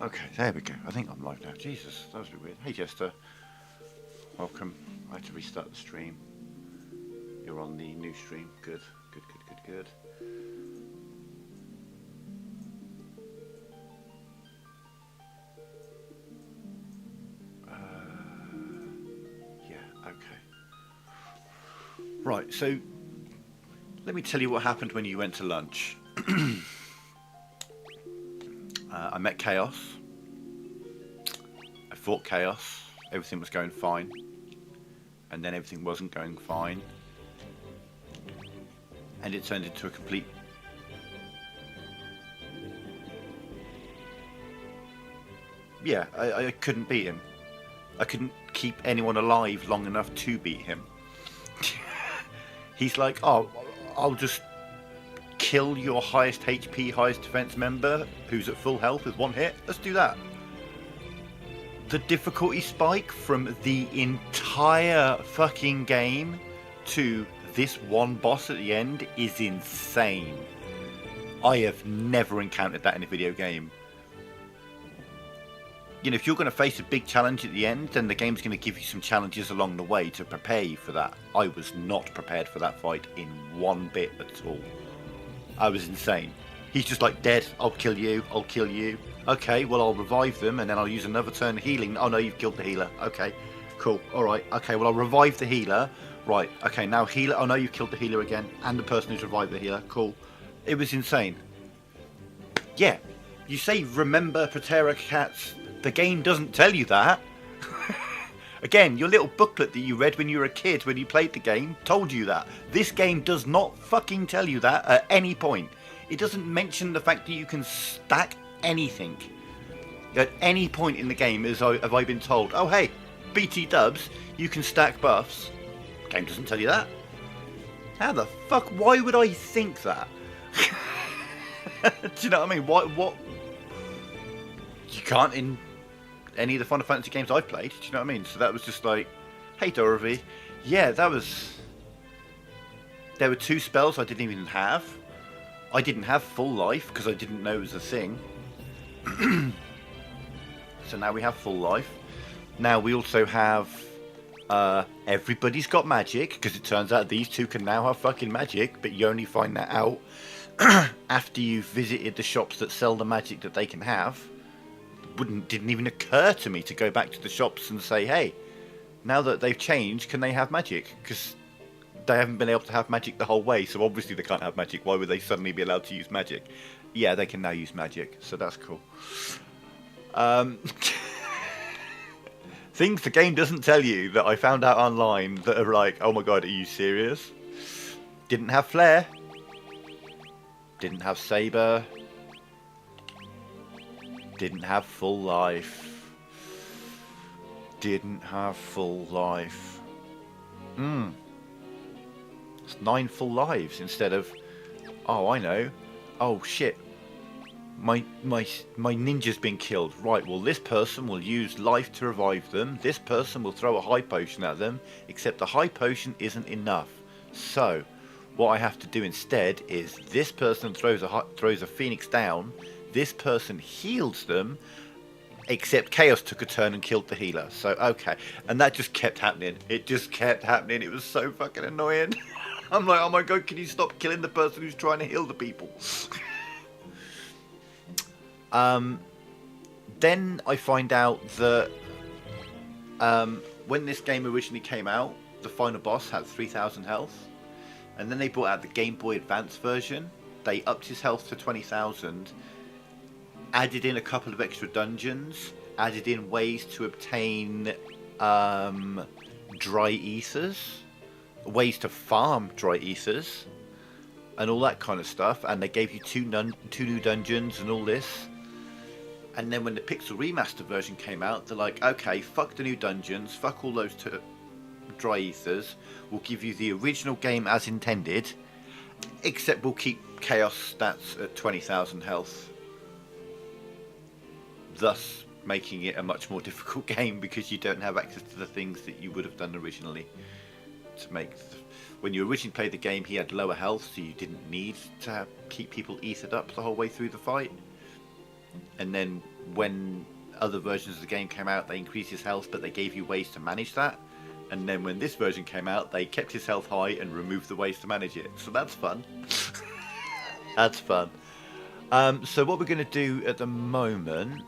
Okay, there we go. I think I'm live now. Jesus, that was a bit weird. Hey, Jester. Welcome. I had to restart the stream. You're on the new stream. Good, good, good, good, good. Yeah, okay. Right, so let me tell you what happened when you went to lunch. I met Chaos. I fought Chaos. Everything was going fine. And then everything wasn't going fine. And it turned into a complete... Yeah, I couldn't beat him. I couldn't keep anyone alive long enough to beat him. He's like, oh, I'll just kill your highest HP, highest defense member who's at full health with one hit. Let's do that. The difficulty spike from the entire fucking game to this one boss at the end is insane. I have never encountered that in a video game. You know, if you're going to face a big challenge at the end, then the game's going to give you some challenges along the way to prepare you for that. I was not prepared for that fight in one bit at all. I was insane. He's just like, dead, I'll kill you, I'll kill you. Okay, well, I'll revive them, and then I'll use another turn healing. Oh no, you've killed the healer. Okay, cool, alright. Okay, well, I'll revive the healer. Right, okay, now healer. Oh no, you've killed the healer again, and the person who's revived the healer. Cool. It was insane. Yeah, you say remember Protera cats. The game doesn't tell you that. Again, your little booklet that you read when you were a kid when you played the game told you that. This game does not fucking tell you that at any point. It doesn't mention the fact that you can stack anything. At any point in the game have I been told, oh hey, BT dubs, you can stack buffs. The game doesn't tell you that. How the fuck, why would I think that? Do you know what I mean? What? You can't in any of the Final Fantasy games I've played, do you know what I mean? So that was just like, hey Dorothy. Yeah, that was... There were two spells I didn't even have. I didn't have full life because I didn't know it was a thing. So now we have full life. Now we also have... everybody's got magic, because it turns out these two can now have fucking magic, but you only find that out after you've visited the shops that sell the magic that they can have. Didn't even occur to me to go back to the shops and say, hey, now that they've changed, can they have magic? Because they haven't been able to have magic the whole way, so obviously they can't have magic. Why would they suddenly be allowed to use magic? Yeah, they can now use magic, so that's cool. Things the game doesn't tell you that I found out online that are like, oh my god, are you serious? Didn't have Flare. Didn't have Saber. Didn't have full life. Didn't have full life. It's 9 full lives instead of... Oh, I know. Oh, shit. My ninja's been killed. Right, well, this person will use life to revive them. This person will throw a high potion at them, except the high potion isn't enough. So, what I have to do instead is this person throws a phoenix down. This person heals them, except Chaos took a turn and killed the healer. So, okay. And that just kept happening. It just kept happening. It was so fucking annoying. I'm like, oh my god, can you stop killing the person who's trying to heal the people? Then I find out that when this game originally came out, the final boss had 3,000 health. And then they brought out the Game Boy Advance version. They upped his health to 20,000. Added in a couple of extra dungeons, added in ways to obtain dry ethers, ways to farm dry ethers, and all that kind of stuff. And they gave you two new dungeons and all this. And then when the Pixel Remaster version came out, they're like, okay, fuck the new dungeons, fuck all those dry ethers, we'll give you the original game as intended, except we'll keep Chaos stats at 20,000 health. Thus making it a much more difficult game because you don't have access to the things that you would have done originally. To make when you originally played the game, he had lower health, so you didn't need to keep people ethered up the whole way through the fight. And then when other versions of the game came out, they increased his health, but they gave you ways to manage that. And then when this version came out, they kept his health high and removed the ways to manage it. So that's fun. That's fun. So what we're going to do at the moment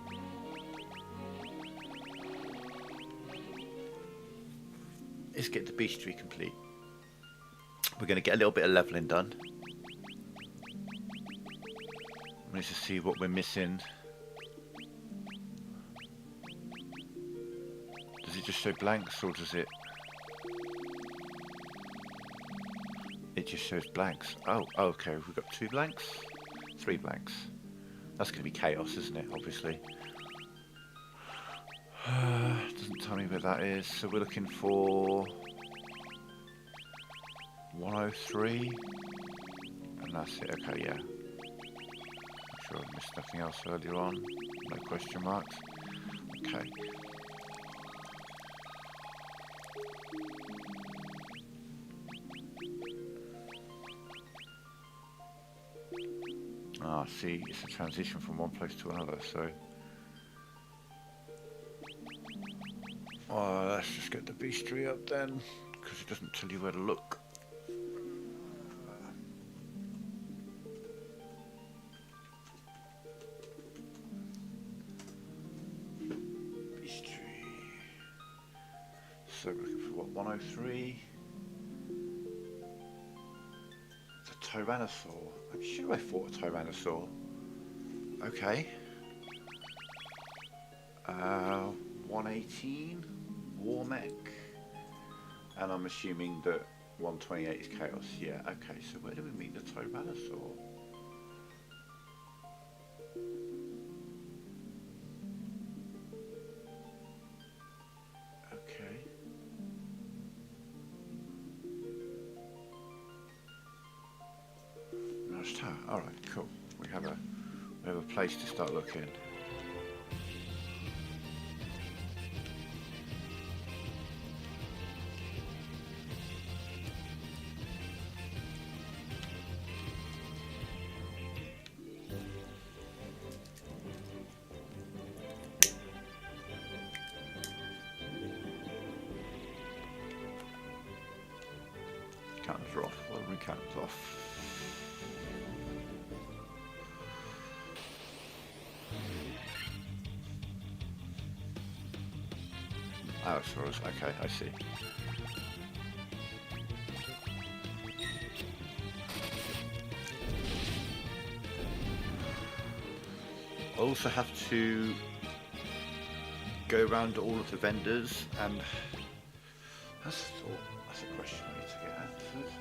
is get the bestiary complete. We're going to get a little bit of leveling done. Let's just see what we're missing. Does it just show blanks, or does it... It just shows blanks. Oh, okay. We've got 2 blanks? 3 blanks. That's going to be chaos, isn't it? Obviously. Doesn't tell me where that is. So we're looking for 103. And that's it. Okay, yeah. I'm sure I missed nothing else earlier on. No question marks. Okay. Ah, see, it's a transition from one place to another, so... Oh, let's just get the bestiary up then, because it doesn't tell you where to look. Bestiary. So we're looking for what, 103? It's a Tyrannosaur. I'm sure I fought a Tyrannosaur. Okay. 118, War Mech. And I'm assuming that 128 is Chaos. Yeah, okay, so where do we meet the Tyrannosaur? Okay. Notch Tower. Alright, cool. We have a place to start looking. Counters are off. Well, recounters off. Allosaurus. Okay, I see. I also have to go around all of the vendors, and that's a question I need to get answered.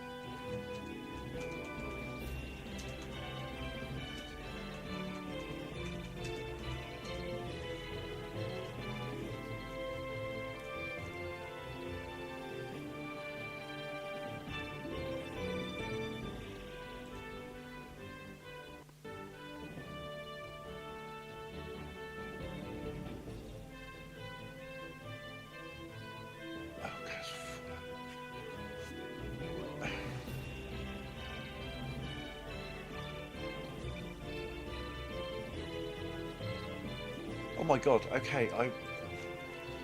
Oh my god, okay,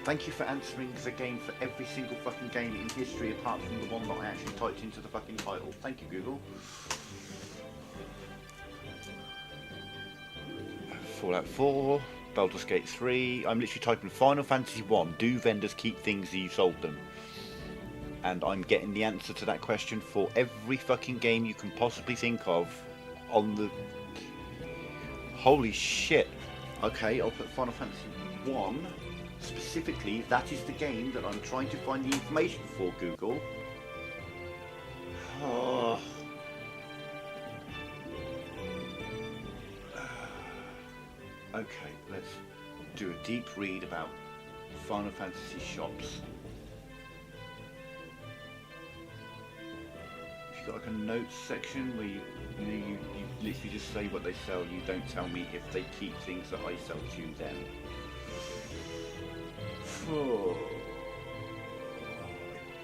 thank you for answering the game for every single fucking game in history apart from the one that I actually typed into the fucking title. Thank you, Google. Fallout 4, Baldur's Gate 3, I'm literally typing Final Fantasy I, do vendors keep things you sold them? And I'm getting the answer to that question for every fucking game you can possibly think of on the... Holy shit. Okay, I'll put Final Fantasy I. Specifically, that is the game that I'm trying to find the information for, Google. Oh. Okay, let's do a deep read about Final Fantasy shops. If you've got like a notes section where you literally just say what they sell, you don't tell me if they keep things that I sell to them. Oh,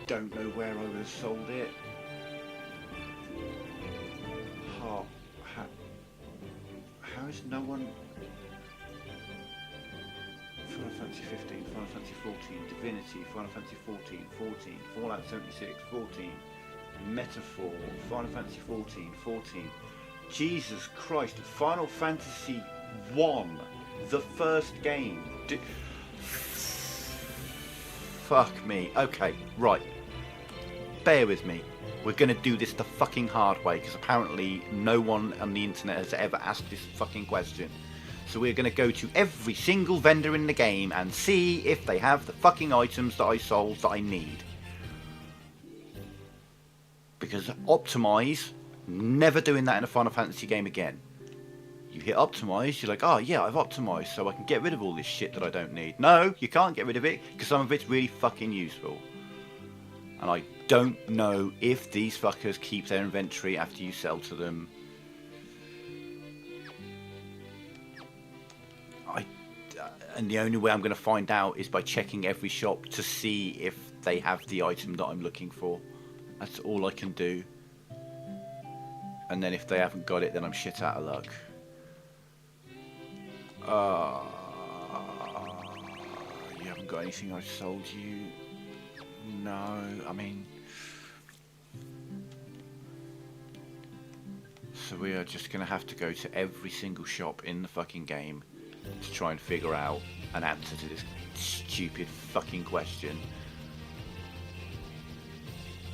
I don't know where I would have sold it. How is no one... Final Fantasy 15, Final Fantasy 14, Divinity, Final Fantasy 14, 14, Fallout 76, 14, Metaphor, Final Fantasy 14, 14. Jesus Christ, Final Fantasy I, the first game. Fuck me. Okay, right. Bear with me. We're going to do this the fucking hard way, because apparently no one on the internet has ever asked this fucking question. So we're going to go to every single vendor in the game and see if they have the fucking items that I sold that I need. Because optimize, never doing that in a Final Fantasy game again. You hit optimize, you're like, oh yeah, I've optimized, so I can get rid of all this shit that I don't need. No, you can't get rid of it, because some of it's really fucking useful. And I don't know if these fuckers keep their inventory after you sell to them. And the only way I'm going to find out is by checking every shop to see if they have the item that I'm looking for. That's all I can do. And then if they haven't got it, then I'm shit out of luck. You haven't got anything I've sold you? No, I mean... So we are just going to have to go to every single shop in the fucking game to try and figure out an answer to this stupid fucking question.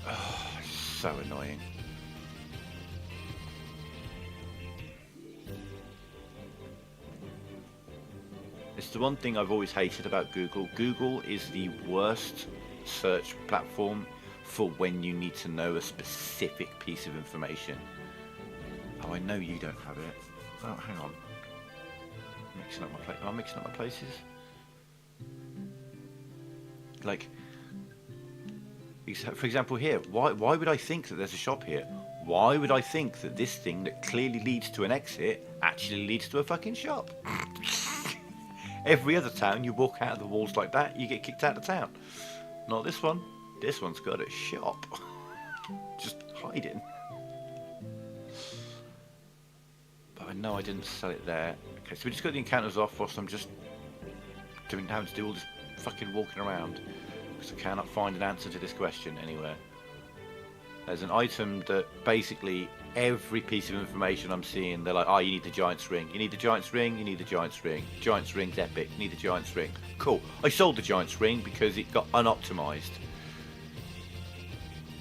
Oh, so annoying. It's the one thing I've always hated about Google. Google is the worst search platform for when you need to know a specific piece of information. Oh, I know you don't have it. Oh, hang on. Am I mixing up my places? Like, for example here, why would I think that there's a shop here? Why would I think that this thing that clearly leads to an exit actually leads to a fucking shop? Every other town, you walk out of the walls like that, you get kicked out of town. Not this one. This one's got a shop. Just hiding. But I know I didn't sell it there. Okay, so we just got the encounters off whilst I'm just having to do all this fucking walking around. Because I cannot find an answer to this question anywhere. There's an item that basically every piece of information I'm seeing, they're like, oh, you need the Giant's Ring. You need the Giant's Ring, you need the Giant's Ring. Giant's Ring's epic, you need the Giant's Ring. Cool. I sold the Giant's Ring because it got unoptimized.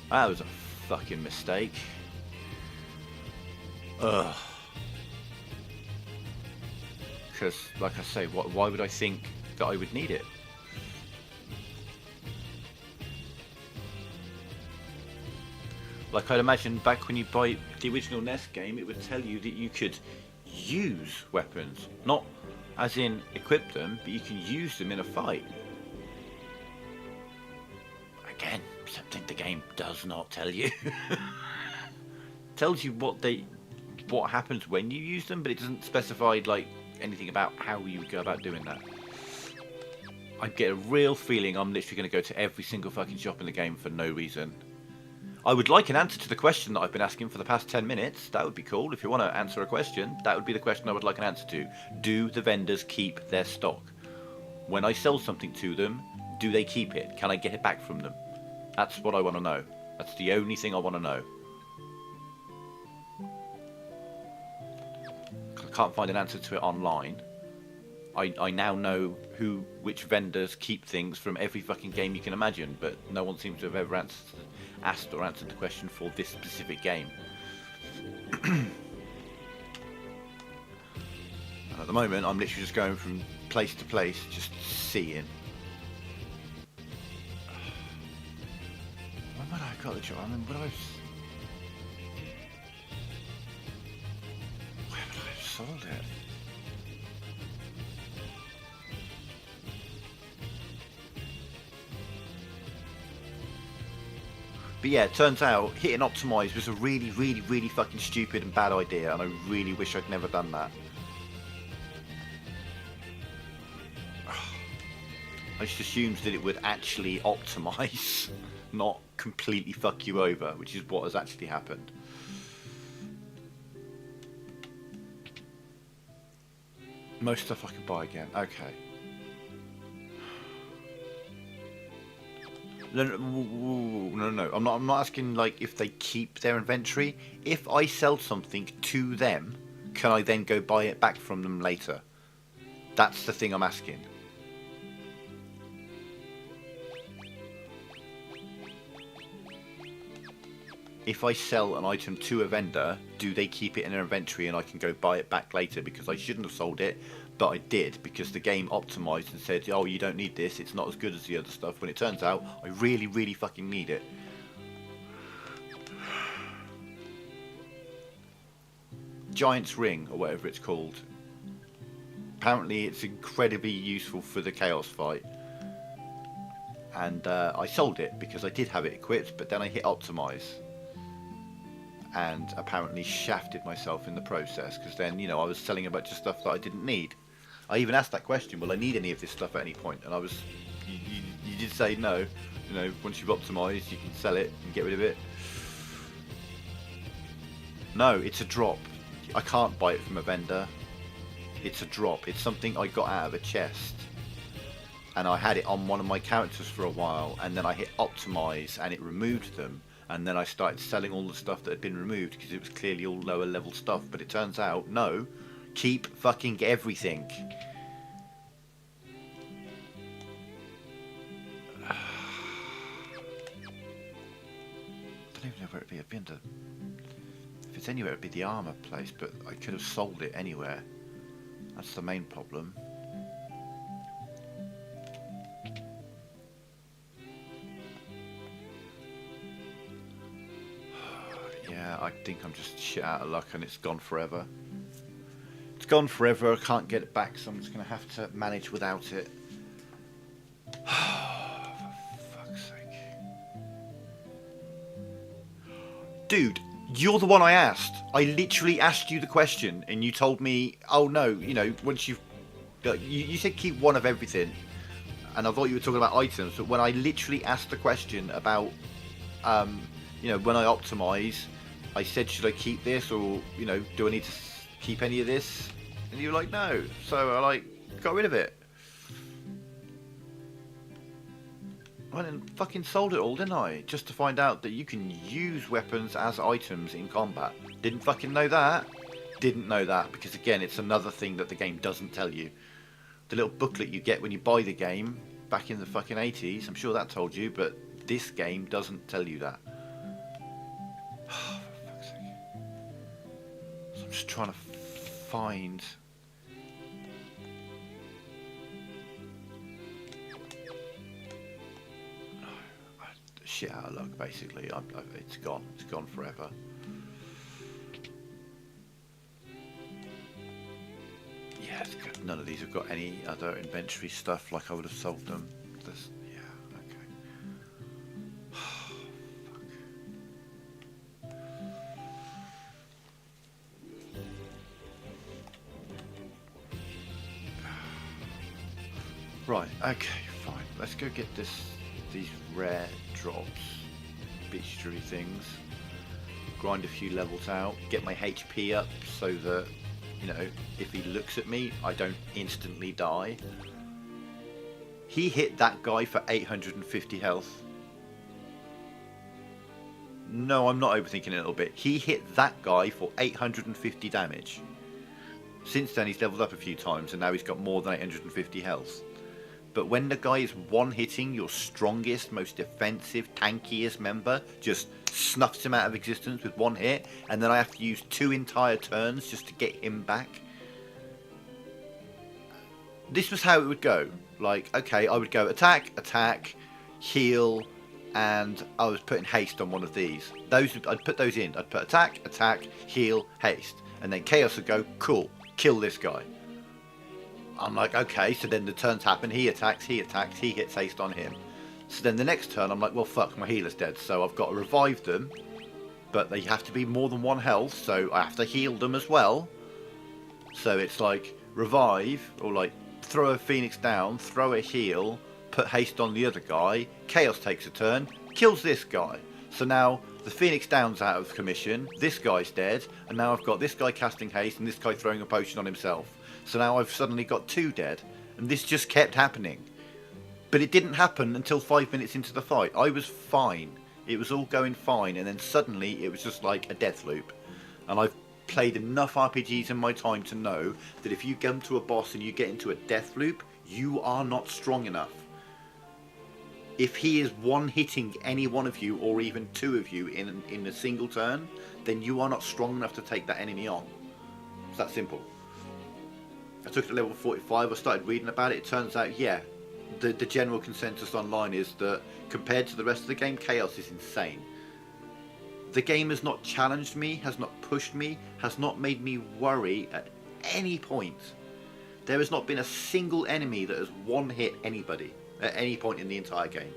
That was a fucking mistake. Ugh. Because, like I say, why would I think that I would need it? Like, I'd imagine back when you buy the original NES game, it would tell you that you could use weapons. Not as in equip them, but you can use them in a fight. Again, something the game does not tell you. Tells you what happens when you use them, but it doesn't specify, like, anything about how you would go about doing that. I get a real feeling I'm literally going to go to every single fucking shop in the game for no reason. I would like an answer to the question that I've been asking for the past 10 minutes. That would be cool. If you want to answer a question, that would be the question I would like an answer to. Do the vendors keep their stock? When I sell something to them, do they keep it? Can I get it back from them? That's what I want to know. That's the only thing I want to know. I can't find an answer to it online. I now know which vendors keep things from every fucking game you can imagine, but no one seems to have ever asked or answered the question for this specific game. And at the moment, I'm literally just going from place to place, just seeing. When would I got the job? I mean, where have I sold it? But yeah, it turns out hitting optimize was a really, really, really fucking stupid and bad idea, and I really wish I'd never done that. I just assumed that it would actually optimize, not completely fuck you over, which is what has actually happened. Most stuff I can buy again. Okay. No. I'm not asking like if they keep their inventory. If I sell something to them, can I then go buy it back from them later? That's the thing I'm asking. If I sell an item to a vendor, do they keep it in their inventory and I can go buy it back later? Because I shouldn't have sold it, but I did, because the game optimized and said, oh, you don't need this, it's not as good as the other stuff, when it turns out I really, really fucking need it. Giant's Ring, or whatever it's called. Apparently it's incredibly useful for the Chaos fight. And I sold it because I did have it equipped, but then I hit optimize. And apparently shafted myself in the process, because then, you know, I was selling a bunch of stuff that I didn't need. I even asked that question, will I need any of this stuff at any point? And I was, you did say no, you know, once you've optimized you can sell it and get rid of it. No, it's a drop. I can't buy it from a vendor. It's a drop. It's something I got out of a chest. And I had it on one of my characters for a while, and then I hit optimize and it removed them. And then I started selling all the stuff that had been removed because it was clearly all lower level stuff. But it turns out, no, keep fucking everything. I don't even know where it'd be. It'd be under... If it's anywhere, it'd be the armor place, but I could have sold it anywhere. That's the main problem. Yeah, I think I'm just shit out of luck and it's gone forever. It's gone forever, I can't get it back, so I'm just going to have to manage without it. For fuck's sake. Dude, you're the one I asked. I literally asked you the question and you told me, oh no, you know, once you've... You said keep one of everything. And I thought you were talking about items, but when I literally asked the question about, you know, when I optimize, I said, should I keep this, or, you know, do I need to keep any of this? And you were like, no. So I, like, got rid of it. I went and fucking sold it all, didn't I? Just to find out that you can use weapons as items in combat. Didn't fucking know that. Didn't know that, because again, it's another thing that the game doesn't tell you. The little booklet you get when you buy the game, back in the fucking 80s, I'm sure that told you, but this game doesn't tell you that. Just trying to find shit out of luck. Basically, it's gone forever. Yeah, none of these have got any other inventory stuff. Like I would have sold them. Yeah, okay. Right, okay, fine. Let's go get these rare drops, bestiary things, grind a few levels out, get my HP up so that, you know, if he looks at me, I don't instantly die. He hit that guy for 850 health. No, I'm not overthinking it a little bit. He hit that guy for 850 damage. Since then, he's leveled up a few times, and now he's got more than 850 health. But when the guy is one-hitting your strongest, most defensive, tankiest member, just snuffs him out of existence with one hit, and then I have to use 2 entire turns just to get him back. This was how it would go. Like, okay, I would go attack, heal, and I was putting haste on one of these. I'd put those in. I'd put attack, heal, haste. And then Chaos would go, cool, kill this guy. I'm like, okay, so then the turns happen, he attacks, he hits haste on him. So then the next turn, I'm like, well, fuck, my healer's dead, so I've got to revive them, but they have to be more than 1 health, so I have to heal them as well. So it's like, revive, or like, throw a Phoenix down, throw a heal, put haste on the other guy, Chaos takes a turn, kills this guy. So now, the Phoenix down's out of commission, this guy's dead, and now I've got this guy casting haste, and this guy throwing a potion on himself. So now I've suddenly got 2 dead, and this just kept happening But it didn't happen until 5 minutes into the fight. I was fine. It was all going fine, and then suddenly it was just like a death loop. And I've played enough RPGs in my time to know that if you come to a boss and you get into a death loop, you are not strong enough. If he is one-hitting any one of you, or even two of you in a single turn, then you are not strong enough to take that enemy on. It's that simple. I took it to level 45, I started reading about it. It turns out, yeah, the general consensus online is that compared to the rest of the game, Chaos is insane. The game has not challenged me, has not pushed me, has not made me worry at any point. There has not been a single enemy that has one-hit anybody at any point in the entire game.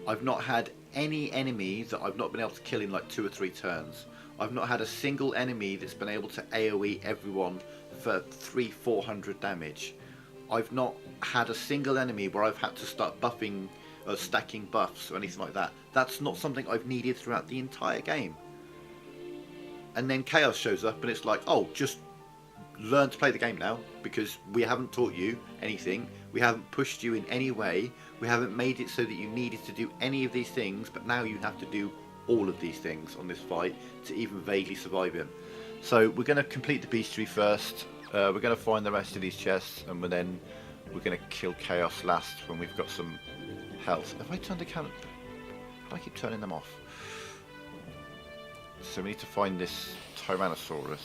I've not had any enemy that I've not been able to kill in like 2 or 3 turns. I've not had a single enemy that's been able to AoE everyone for 300-400 damage. I've not had a single enemy where I've had to start buffing or stacking buffs or anything like that. That's not something I've needed throughout the entire game. And then Chaos shows up and it's like, oh, just learn to play the game now, because we haven't taught you anything, we haven't pushed you in any way, we haven't made it so that you needed to do any of these things, but now you have to do all of these things on this fight to even vaguely survive him. So we're going to complete the bestiary first, we're going to find the rest of these chests, and we're going to kill Chaos last when we've got some health. Have I turned the camera? I keep turning them off. So we need to find this Tyrannosaurus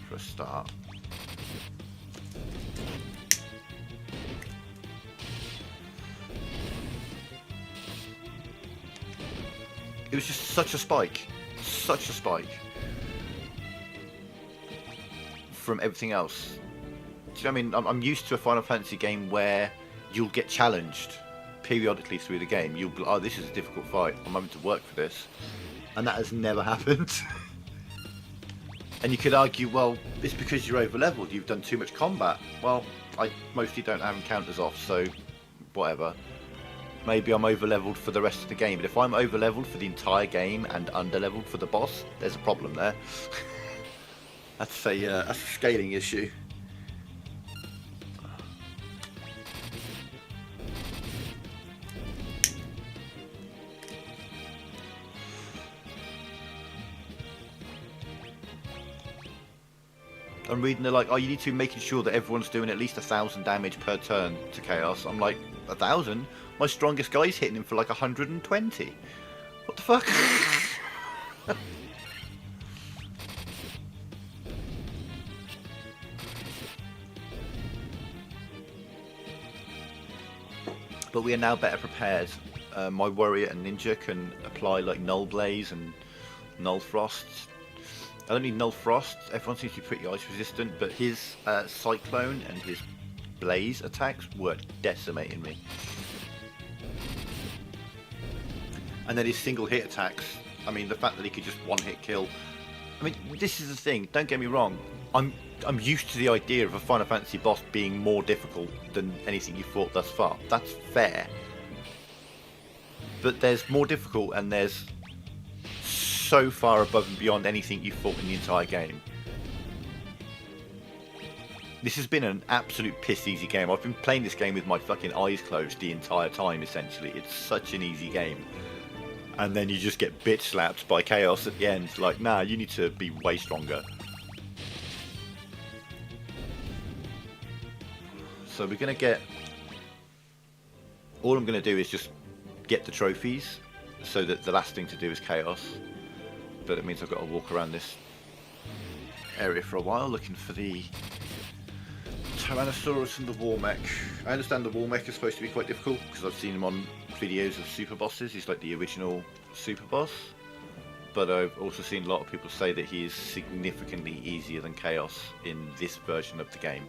for a start. It was just such a spike from everything else. Do you know what I mean? I'm used to a Final Fantasy game where you'll get challenged periodically through the game. You'll be, oh, this is a difficult fight, I'm having to work for this, and that has never happened. And you could argue, well, it's because you're over leveled, you've done too much combat. Well, I mostly don't have encounters off, so whatever. Maybe I'm over leveled for the rest of the game, but if I'm over leveled for the entire game and under leveled for the boss, there's a problem there. That's a scaling issue. I'm reading, they're like, oh, you need to be making sure that everyone's doing at least 1,000 damage per turn to Chaos. I'm like, 1,000? My strongest guy's hitting him for like 120. What the fuck? But we are now better prepared. My warrior and ninja can apply like Null Blaze and Null Frost. I don't need Null Frost, everyone seems to be pretty ice resistant, but his Cyclone and his Blaze attacks were decimating me. And then his single hit attacks, I mean the fact that he could just one hit kill. I mean, this is the thing, don't get me wrong, I'm used to the idea of a Final Fantasy boss being more difficult than anything you've fought thus far. That's fair. But there's more difficult and there's so far above and beyond anything you've fought in the entire game. This has been an absolute piss easy game. I've been playing this game with my fucking eyes closed the entire time, essentially. It's such an easy game. And then you just get bitch slapped by Chaos at the end. Like, nah, you need to be way stronger. So we're going to get... All I'm going to do is just get the trophies, so that the last thing to do is Chaos. But it means I've got to walk around this area for a while looking for the Tyrannosaurus and the War Mech. I understand the War Mech is supposed to be quite difficult because I've seen him on videos of super bosses. He's like the original super boss. But I've also seen a lot of people say that he is significantly easier than Chaos in this version of the game.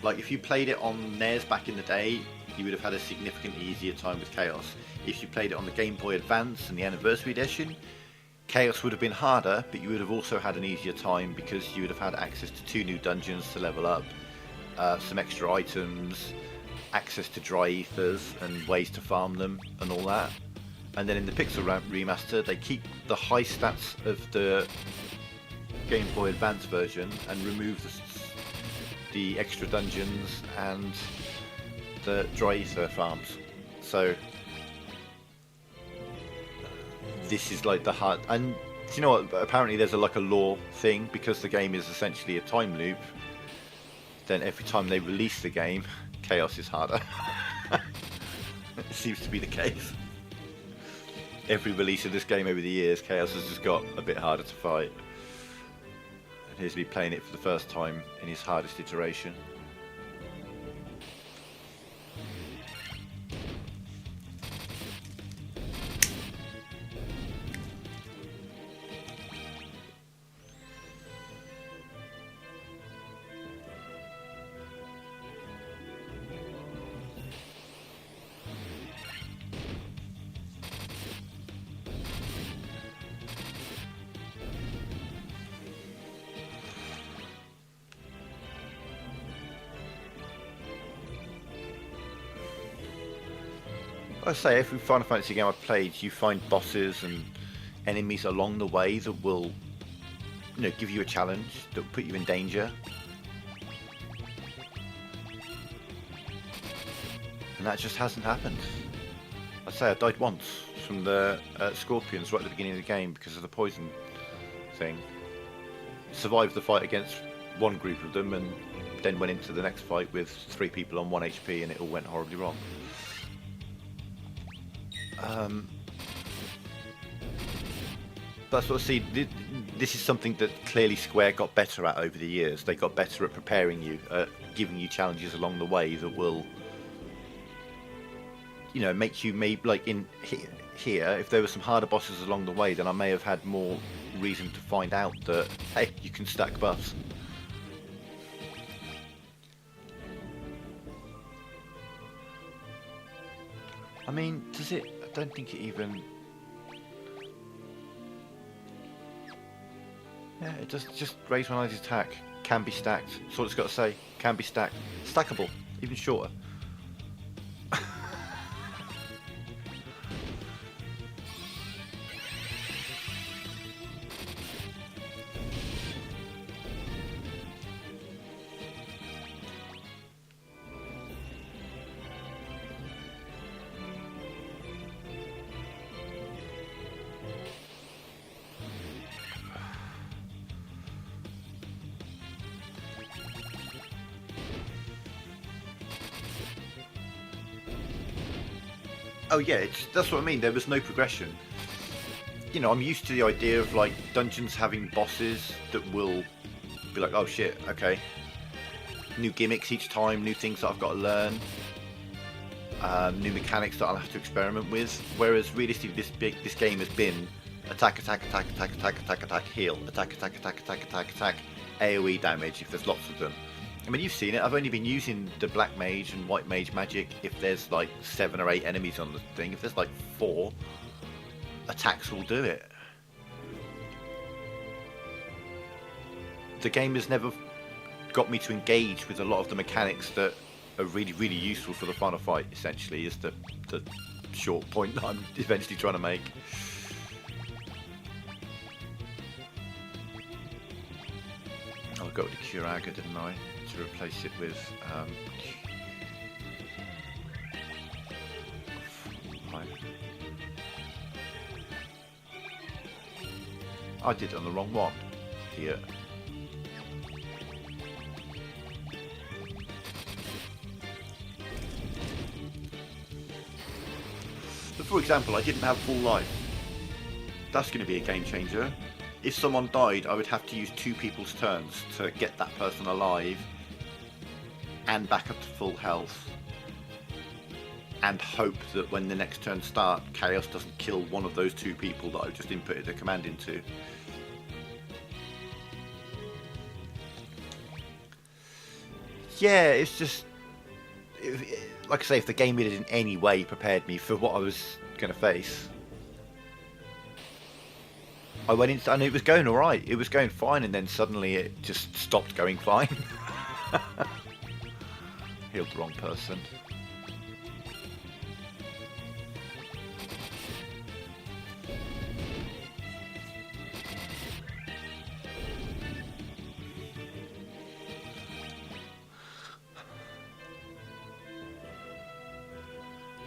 Like, if you played it on NES back in the day, you would have had a significantly easier time with Chaos. If you played it on the Game Boy Advance and the Anniversary Edition, Chaos would have been harder, but you would have also had an easier time because you would have had access to 2 new dungeons to level up, some extra items, access to dry ethers and ways to farm them and all that. And then in the Pixel Remaster, they keep the high stats of the Game Boy Advance version and remove the extra dungeons and the dry ether farms. So this is like the hard. And do you know what? Apparently there's like a lore thing, because the game is essentially a time loop. Then every time they release the game, chaos is harder. It seems to be the case. Every release of this game over the years, chaos has just got a bit harder to fight. And here's me playing it for the first time in his hardest iteration. I say, every Final Fantasy game I've played, you find bosses and enemies along the way that will, give you a challenge, that will put you in danger. And that just hasn't happened. I say, I died once from the scorpions right at the beginning of the game because of the poison thing. Survived the fight against one group of them, and then went into the next fight with 3 people on 1 HP, and it all went horribly wrong. But I sort of see, this is something that clearly Square got better at over the years. They got better at preparing you, giving you challenges along the way that will, make you like in here. If there were some harder bosses along the way, then I may have had more reason to find out that, hey, you can stack buffs. I mean, does it? I don't think it even. Yeah, it does. Just raise one eyes attack. Can be stacked. That's all it's got to say. Can be stacked. Stackable. Even shorter. Oh yeah, that's what I mean. There was no progression. I'm used to the idea of like dungeons having bosses that will be like, oh shit, okay. New gimmicks each time, new things that I've got to learn, new mechanics that I'll have to experiment with. Whereas realistically, this game has been attack, attack, attack, attack, attack, attack, attack, heal, attack, attack, attack, attack, attack, attack, AOE damage if there's lots of them. I mean, you've seen it. I've only been using the Black Mage and White Mage magic if there's like 7 or 8 enemies on the thing. If there's like 4, attacks will do it. The game has never got me to engage with a lot of the mechanics that are really, really useful for the final fight, essentially, is the short point that I'm eventually trying to make. I got with the Curaga, didn't I? To replace it with I did it on the wrong one here. But for example, I didn't have full life. That's going to be a game changer. If someone died, I would have to use 2 people's turns to get that person alive and back up to full health, and hope that when the next turn starts, Chaos doesn't kill one of those 2 people that I've just inputted the command into. Yeah, it's just, like I say, if the game had in any way prepared me for what I was going to face. I went into, and it was going alright, it was going fine, and then suddenly it just stopped going fine. Healed the wrong person.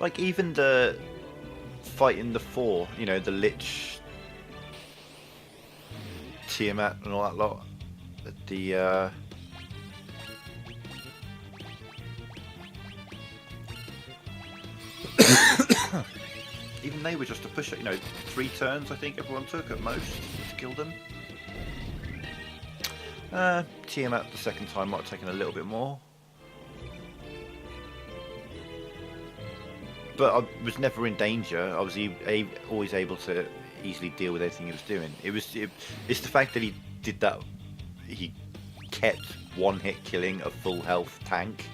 Like even the fight in the 4, you know, the Lich, Tiamat and all that lot. The even they were just a push, you know, 3 turns I think everyone took at most to kill them. Tiamat the second time might have taken a little bit more. But I was never in danger. I was always able to easily deal with everything he was doing. It's the fact that he did that. He kept one-hit killing a full health tank.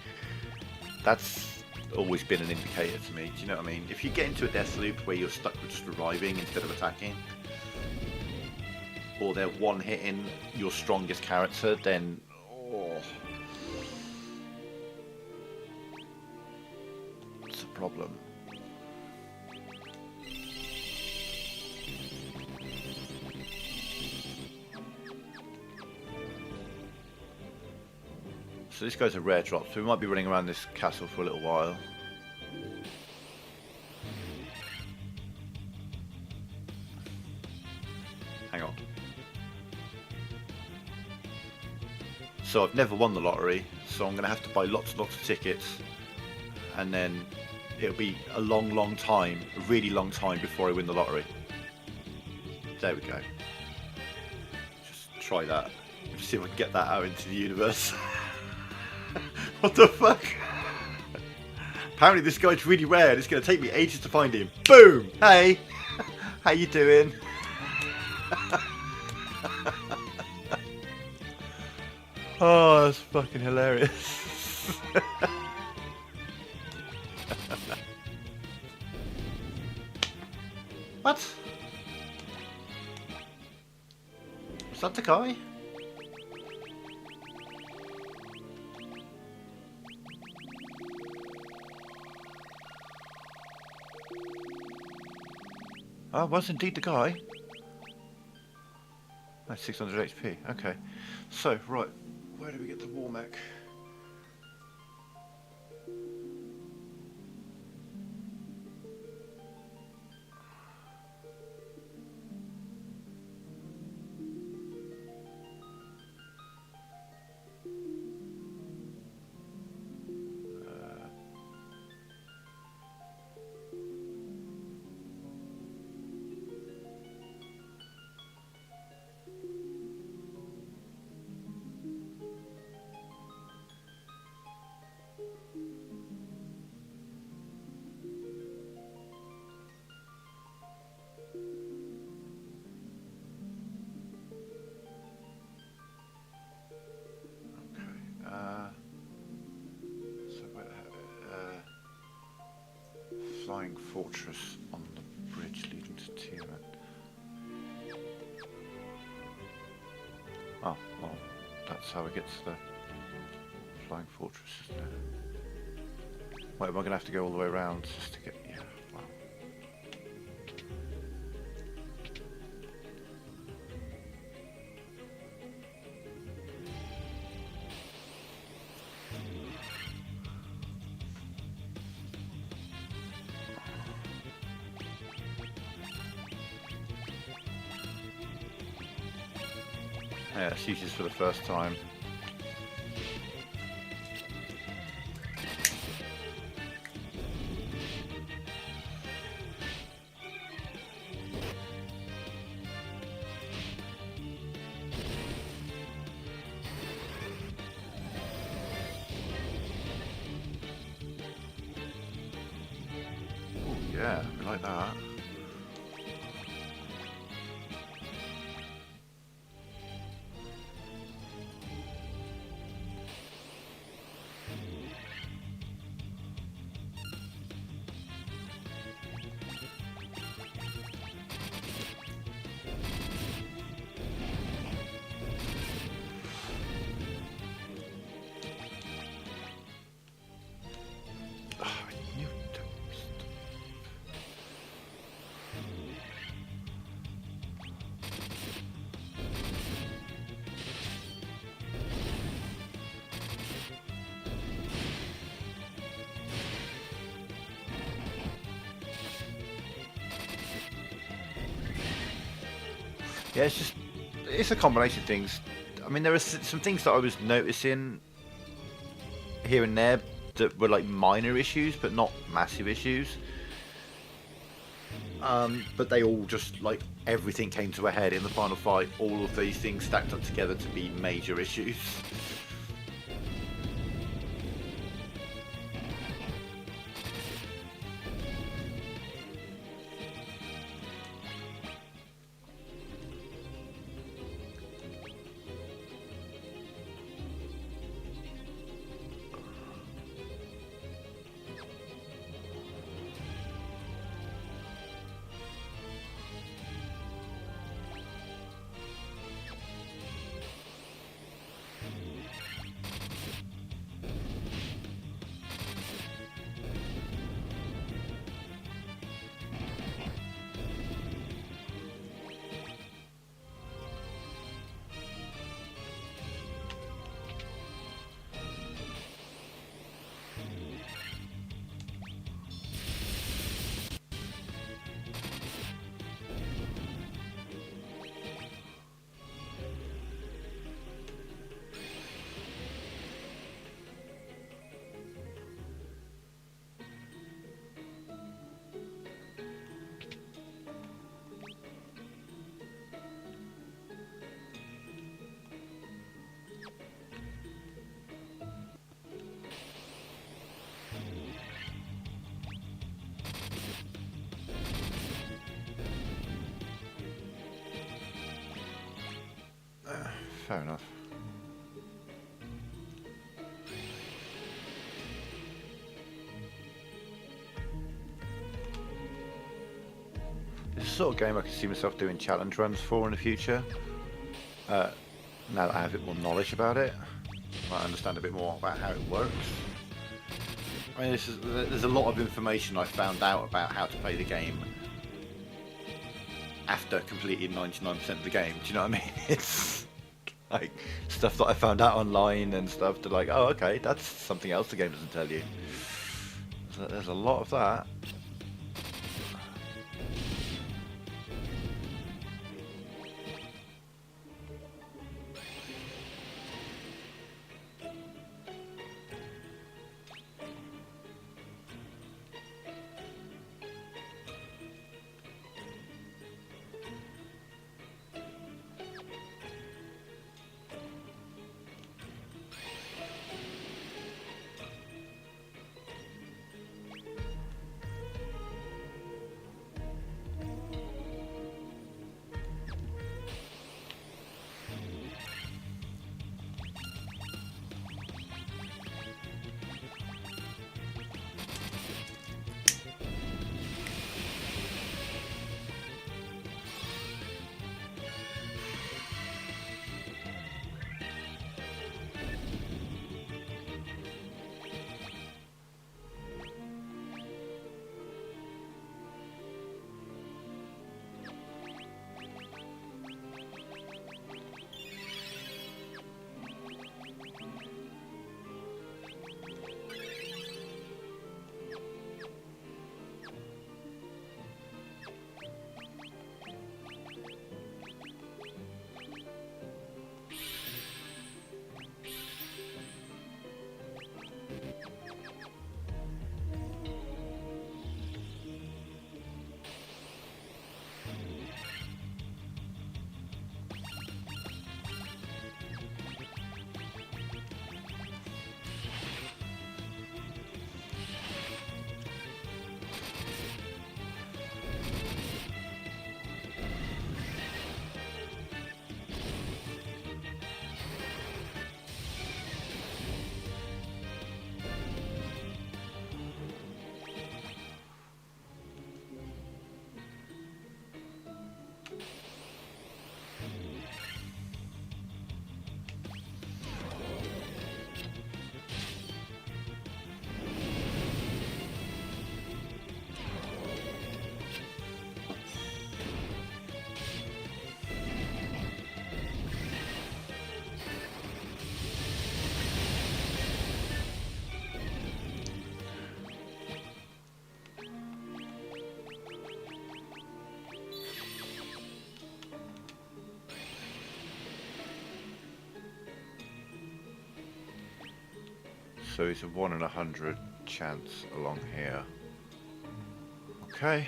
That's always been an indicator to me. Do you know what I mean? If you get into a death loop where you're stuck with just reviving instead of attacking, or they're one-hitting your strongest character, then it's a problem. So this guy's a rare drop, so we might be running around this castle for a little while. Hang on. So I've never won the lottery, so I'm going to have to buy lots and lots of tickets, and then it'll be a long time, a really long time before I win the lottery. There we go. Just try that. Just see if I can get that out into the universe. What the fuck? Apparently this guy's really rare and it's going to take me ages to find him. Boom! Hey! How you doing? Oh, that's fucking hilarious. What? Is that the guy? Oh, was indeed the guy. That's 600 HP. Okay. So, right. Where do we get the war mech? Flying fortress on the bridge leading to Tiamat. Oh, well, that's how we get to the flying fortress, isn't it? Wait, am I going to have to go all the way around just to get... Yeah, wow. Yeah, it's useless for the first time. Oh yeah, we like that. Yeah, it's a combination of things. I mean, there are some things that I was noticing here and there that were like minor issues, but not massive issues. But they all just like everything came to a head in the final fight. All of these things stacked up together to be major issues. Fair enough. This is the sort of game I can see myself doing challenge runs for in the future. Now that I have a bit more knowledge about it, I understand a bit more about how it works. I mean, there's a lot of information I found out about how to play the game after completing 99% of the game. Do you know what I mean? It's like stuff that I found out online and stuff to like, oh, okay, that's something else the game doesn't tell you. So there's a lot of that. So it's a 1 in 100 chance along here. Okay.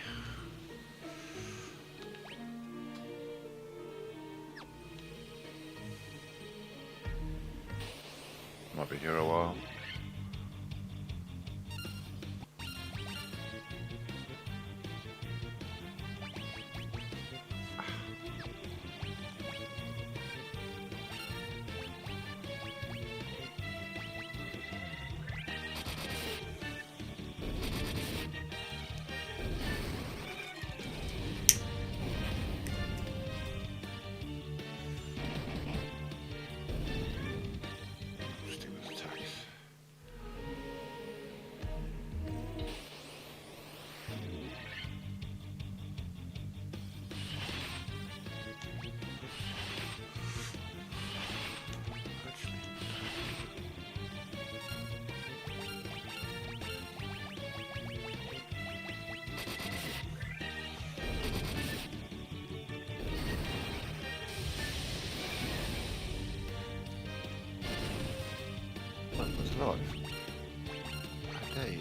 Might be here a while. Alive. How dare you?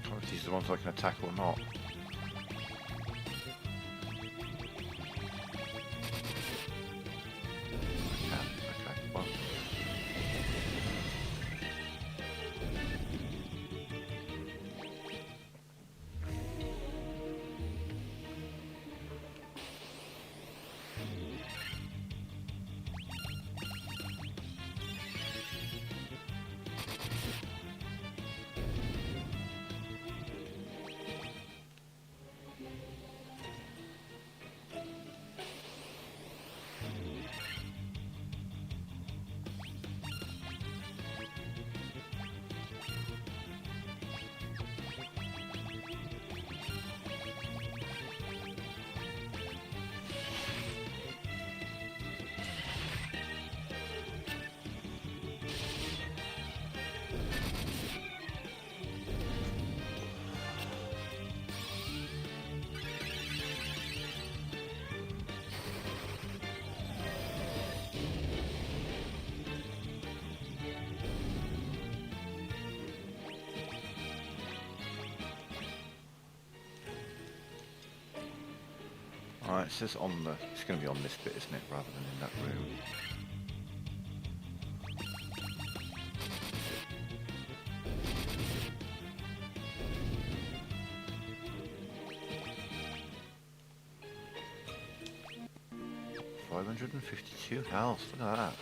Can't see the ones I can attack or not. Alright, it says on the... It's going to be on this bit, isn't it, rather than in that room. $552 health, look at that.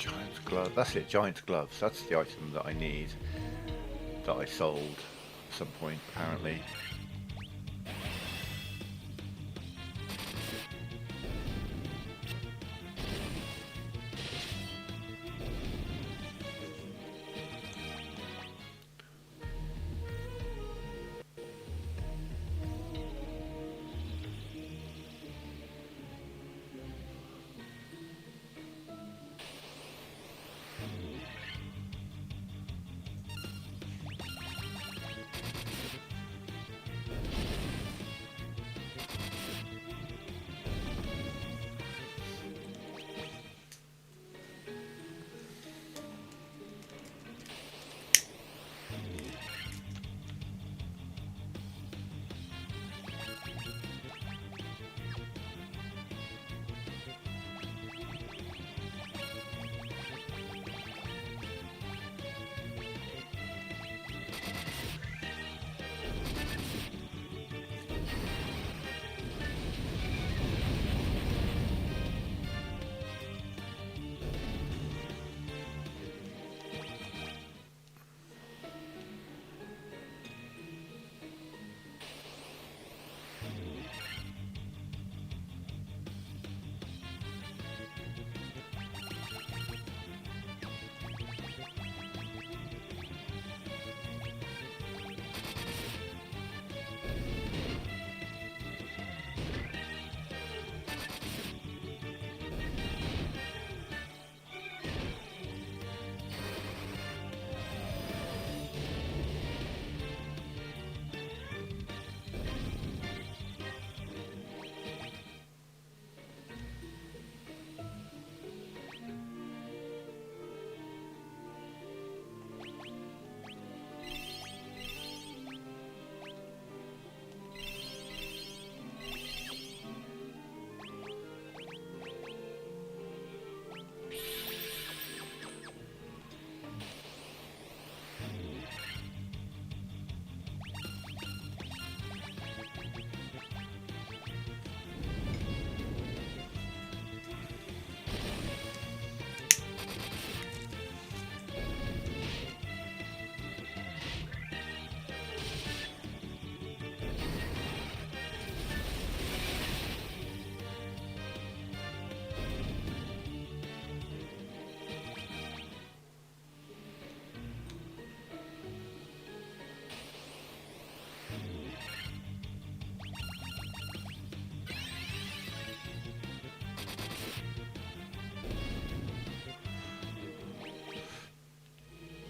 Giant's glove. That's it. Giant's gloves. That's the item that I need. That I sold at some point, apparently.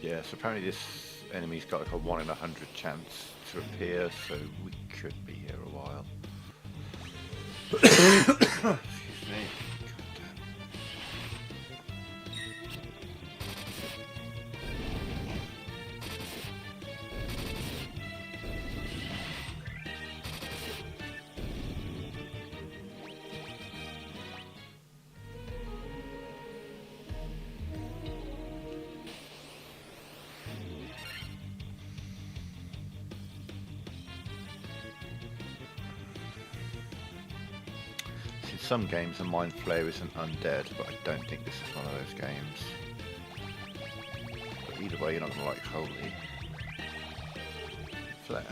Yeah, so apparently this enemy's got like a 1 in 100 chance to appear, so we could be here a while. Excuse me. In some games, a Mind Flayer isn't undead, but I don't think this is one of those games. But either way, you're not going to like Holy Flare.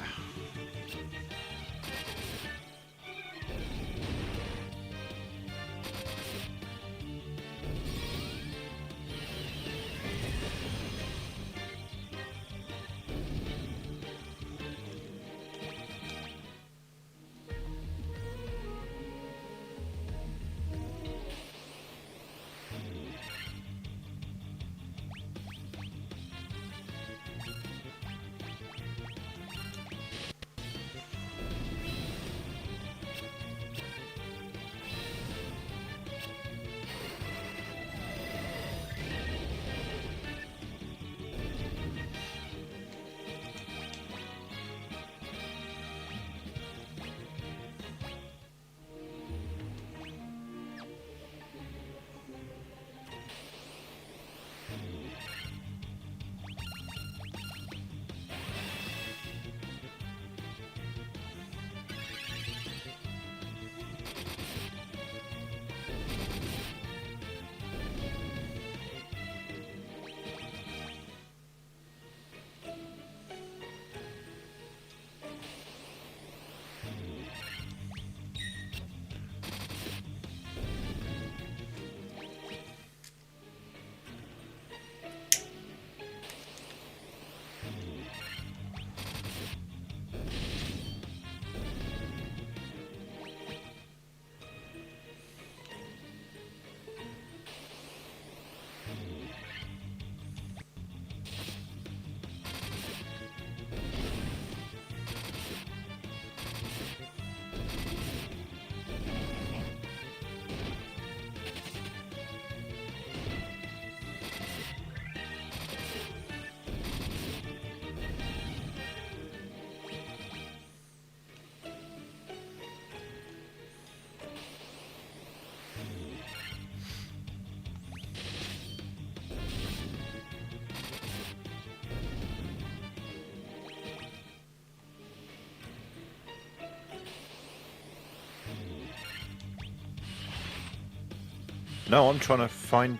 No, I'm trying to find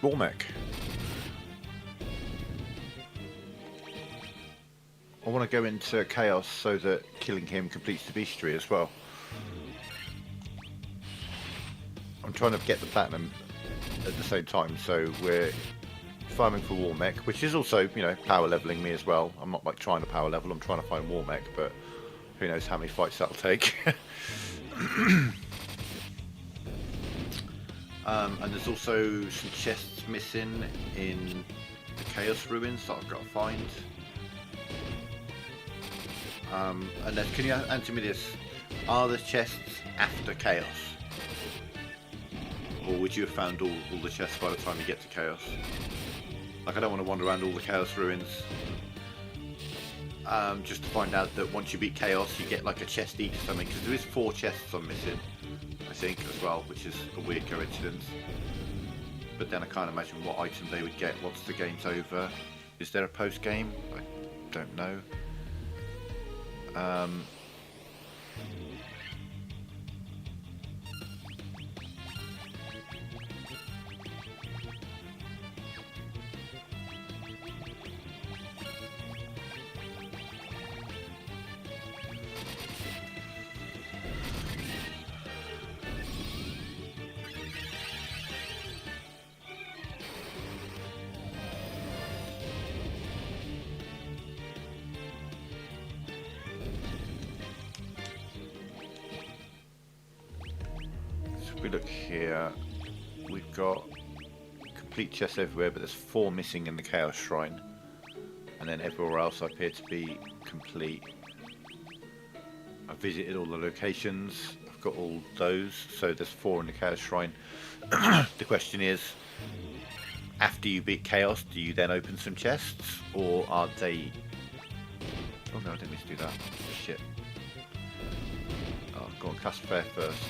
Warmech. I want to go into Chaos so that killing him completes the Beastry as well. I'm trying to get the Platinum at the same time, so we're farming for Warmech, which is also, you know, power leveling me as well. I'm not like trying to power level, I'm trying to find Warmech, but who knows how many fights that'll take. And there's also some chests missing in the Chaos Ruins that I've got to find. And then, can you answer me this? Are the chests after Chaos? Or would you have found all the chests by the time you get to Chaos? Like, I don't want to wander around all the Chaos Ruins. Just to find out that once you beat Chaos, you get like a chest each or something. Because there is 4 chests I'm missing, I think, as well, which is a weird coincidence. But then I can't imagine what item they would get once the game's over. Is there a post-game? I don't know. If we look here, we've got complete chests everywhere, but there's 4 missing in the Chaos Shrine, and then everywhere else I appear to be complete. I've visited all the locations, I've got all those, so there's 4 in the Chaos Shrine. The question is, after you beat Chaos, do you then open some chests, or are they... Oh no, I didn't mean to do that. Shit. Oh, go on, cast fair first.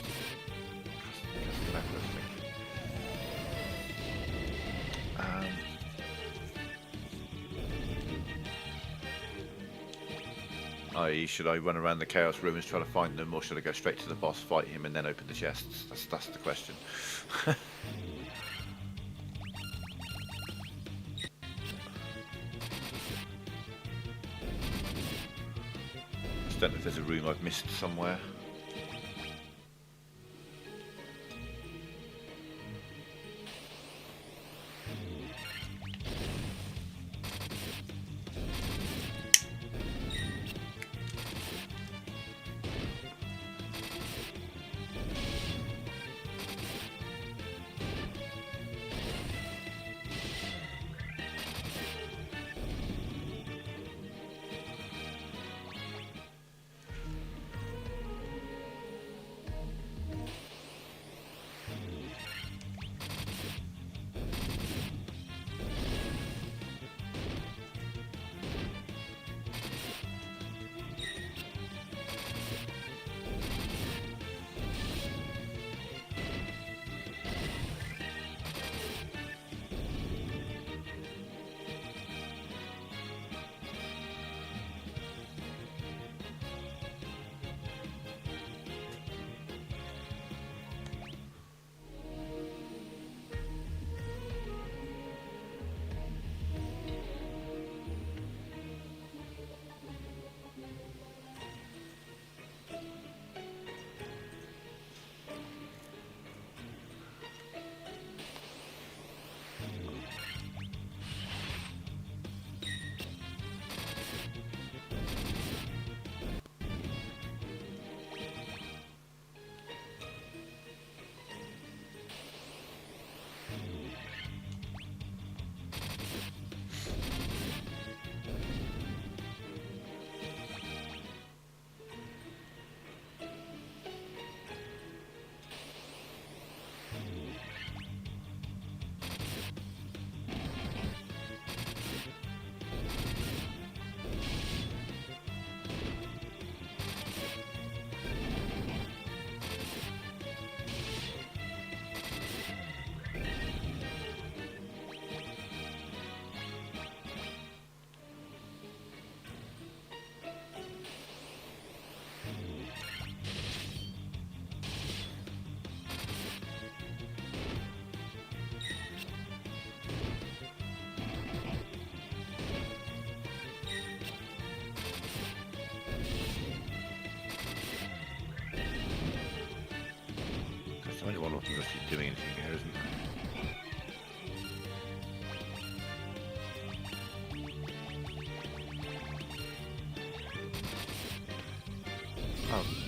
I.e., should I run around the Chaos Ruins trying to find them, or should I go straight to the boss, fight him, and then open the chests? That's the question. Just don't know if there's a room I've missed somewhere.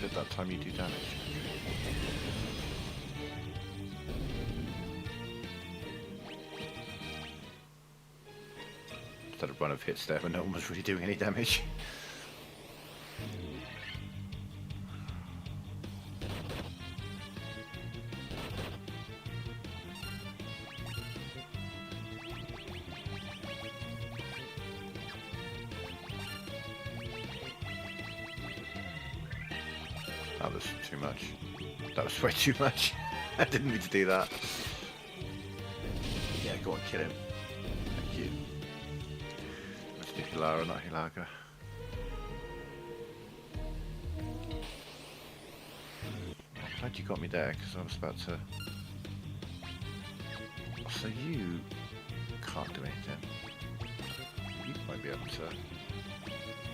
Did that time you do damage? Instead of run of hits there, but no one was really doing any damage. That was too much. That was way too much. I didn't mean to do that. Yeah, go on, kill him. Thank you. Let's do Hilara, not Hilaga. I'm glad you got me there, because I was about to... So you can't do anything. You might be able to...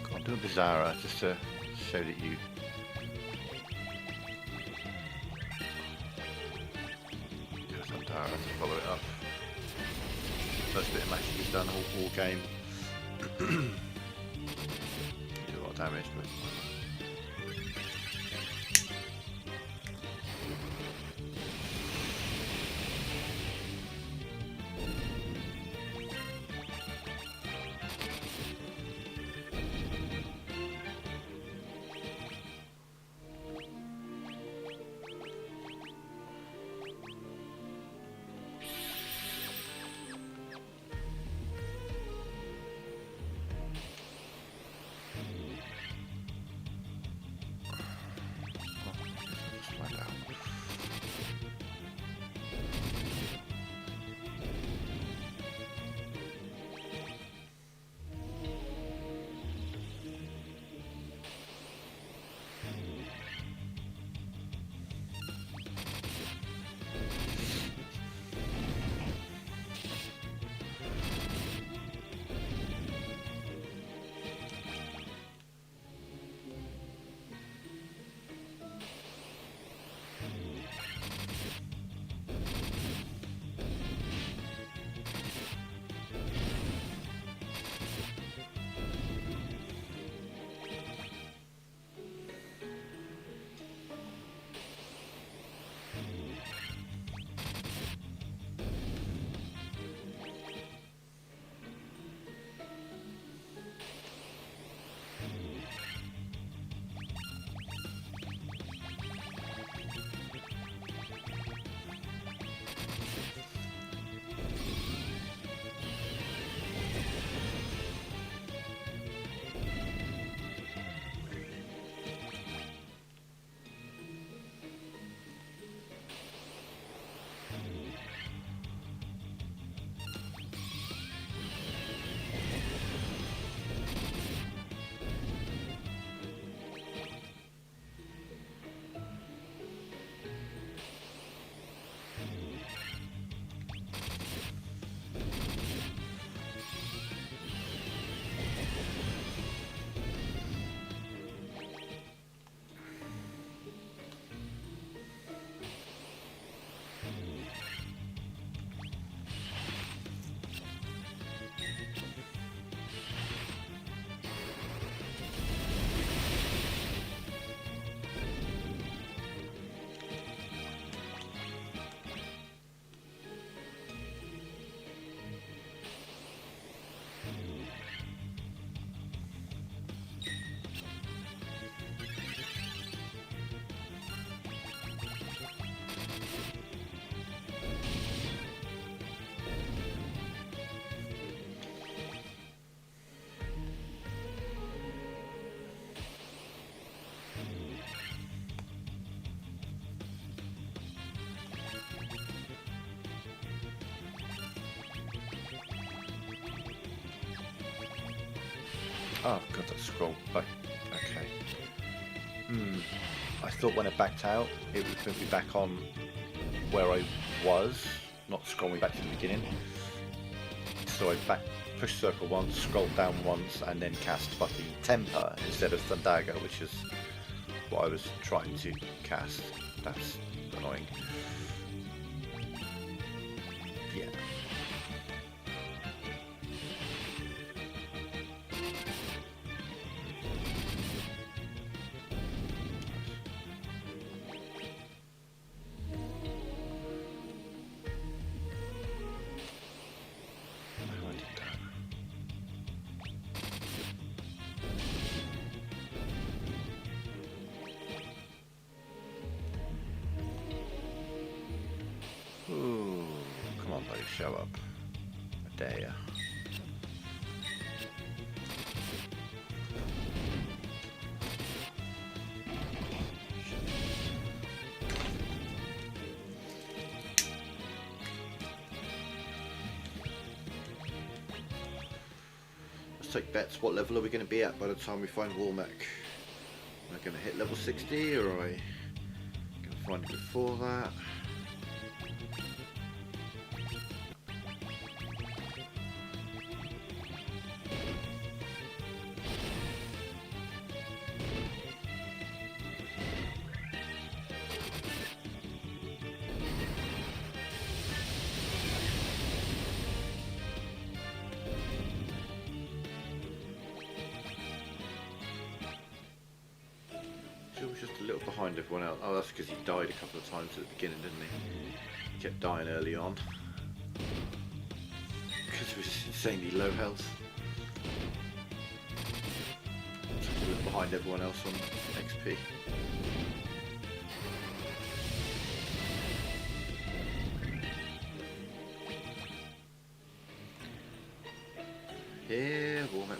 Go on, do a Bizarra, just to show that you... To follow it up. First bit of magic is done all game. You do a lot of damage, but oh god, that scroll back. Okay. I thought when I backed out, it would put me back on where I was, not scroll me back to the beginning. So I pushed circle once, scrolled down once, and then cast fucking Temper instead of Thundaga, which is what I was trying to cast. That's annoying. Yeah. somebody show up. I dare ya. Let's take bets. What level are we going to be at by the time we find Warmech? Am I going to hit level 60 or are I going to find it before that? Just a little behind everyone else. Oh, that's because he died a couple of times at the beginning, didn't he? He kept dying early on. Because he was insanely low health. Just a little behind everyone else on XP. Yeah, Warmech.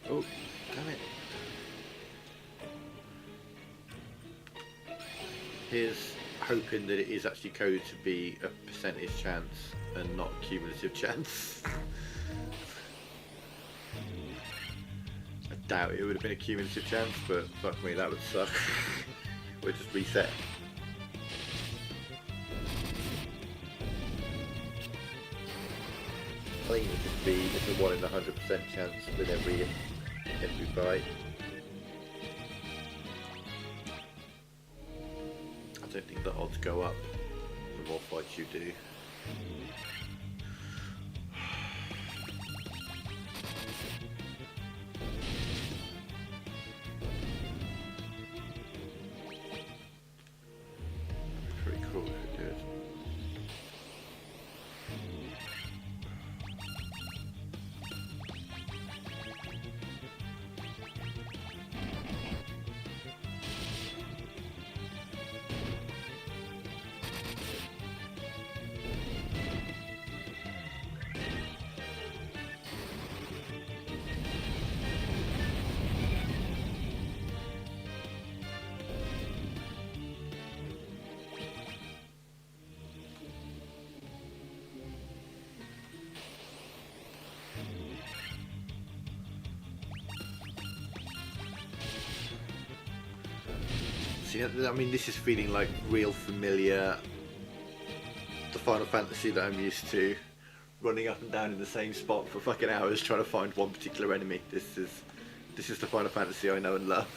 Oh, damn it. Here's hoping that it is actually coded to be a percentage chance and not a cumulative chance. I doubt it would have been a cumulative chance, but fuck me, that would suck. We'll just reset. I think it would just be just a 1 in 100% chance with every fight. I don't think the odds go up the more fights you do. Pretty cool if it did. See, I mean, this is feeling like real familiar. The Final Fantasy that I'm used to, running up and down in the same spot for fucking hours trying to find one particular enemy. This is the Final Fantasy I know and love.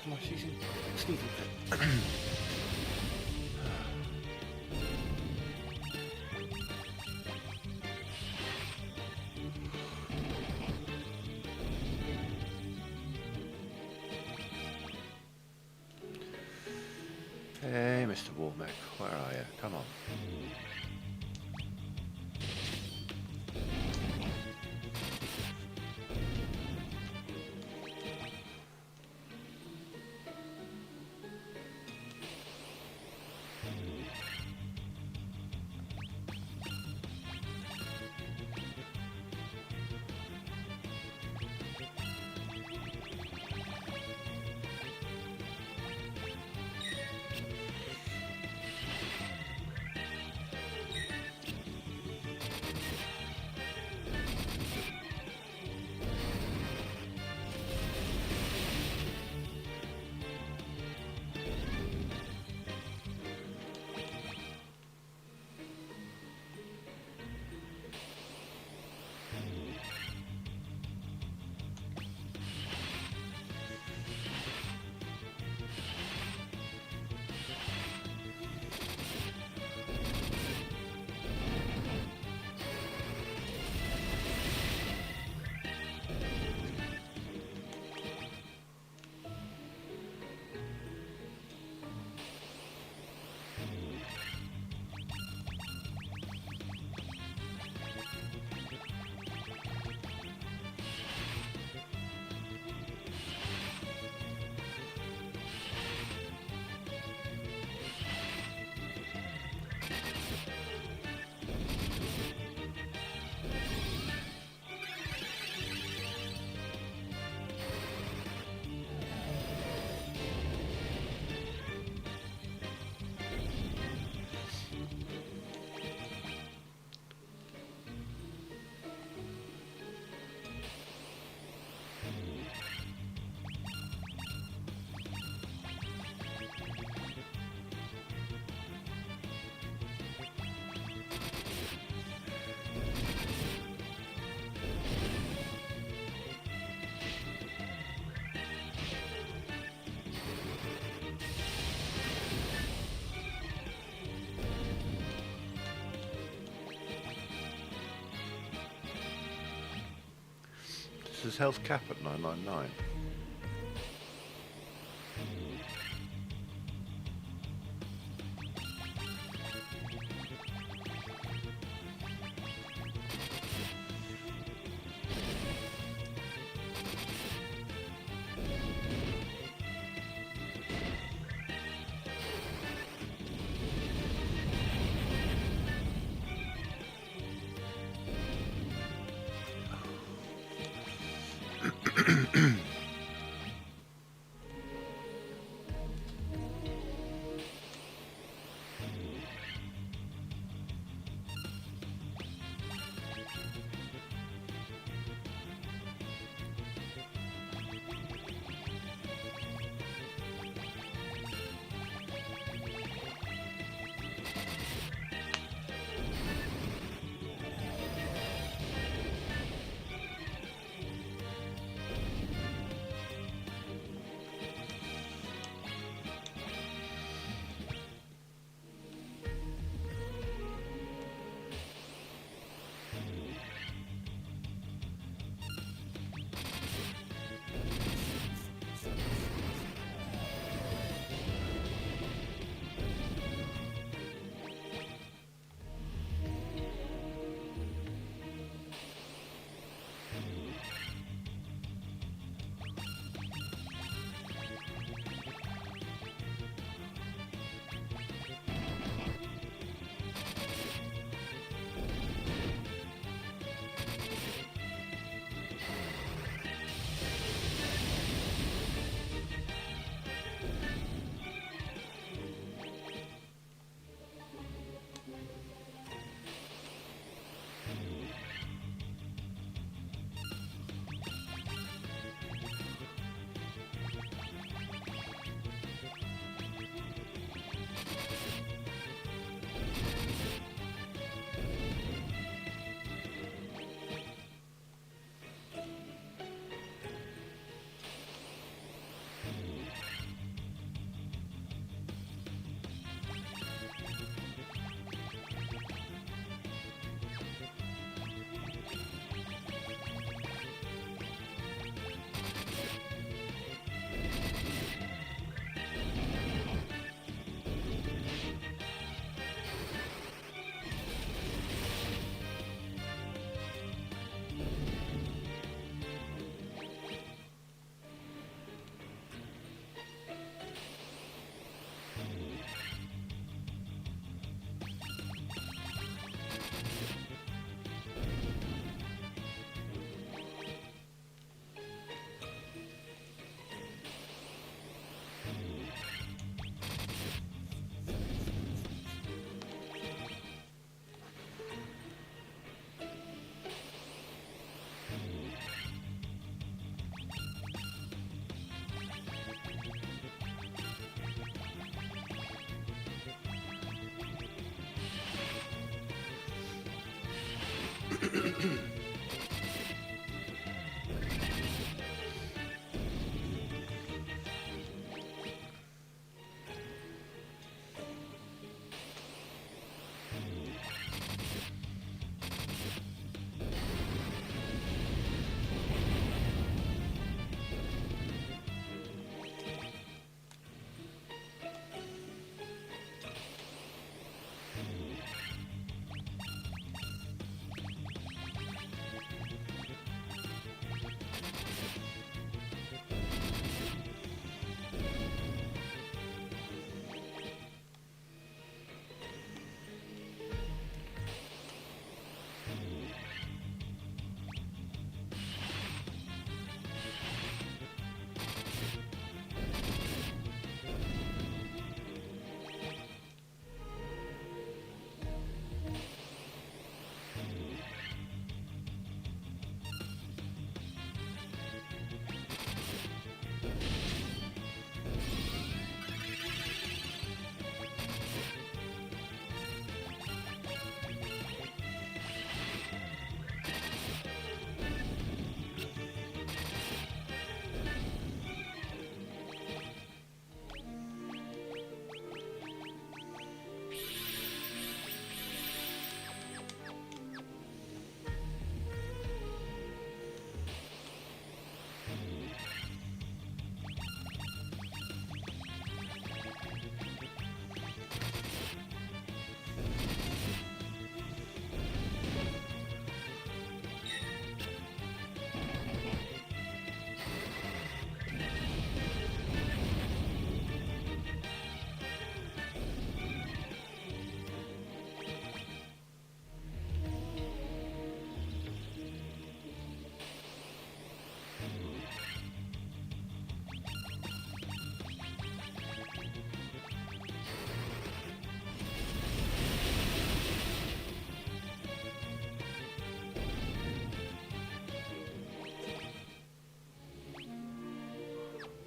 lost my sneezing fit. Hey, Mr. Warmech, where are you? Come on. Does his health cap at 999?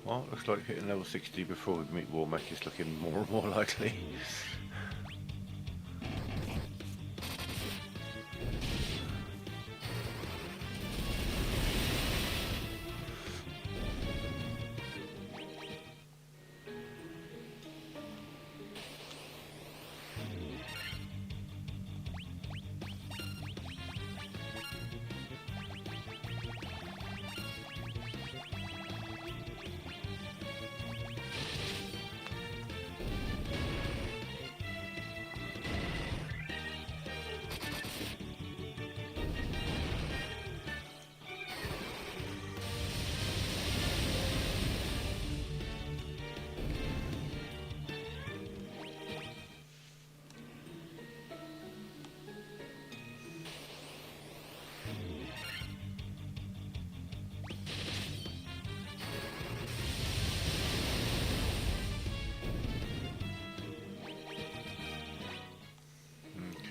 Well, looks like hitting level 60 before we meet Warmech is looking more and more likely.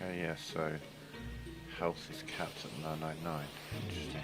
Okay, yeah, so health is capped at 999. Interesting.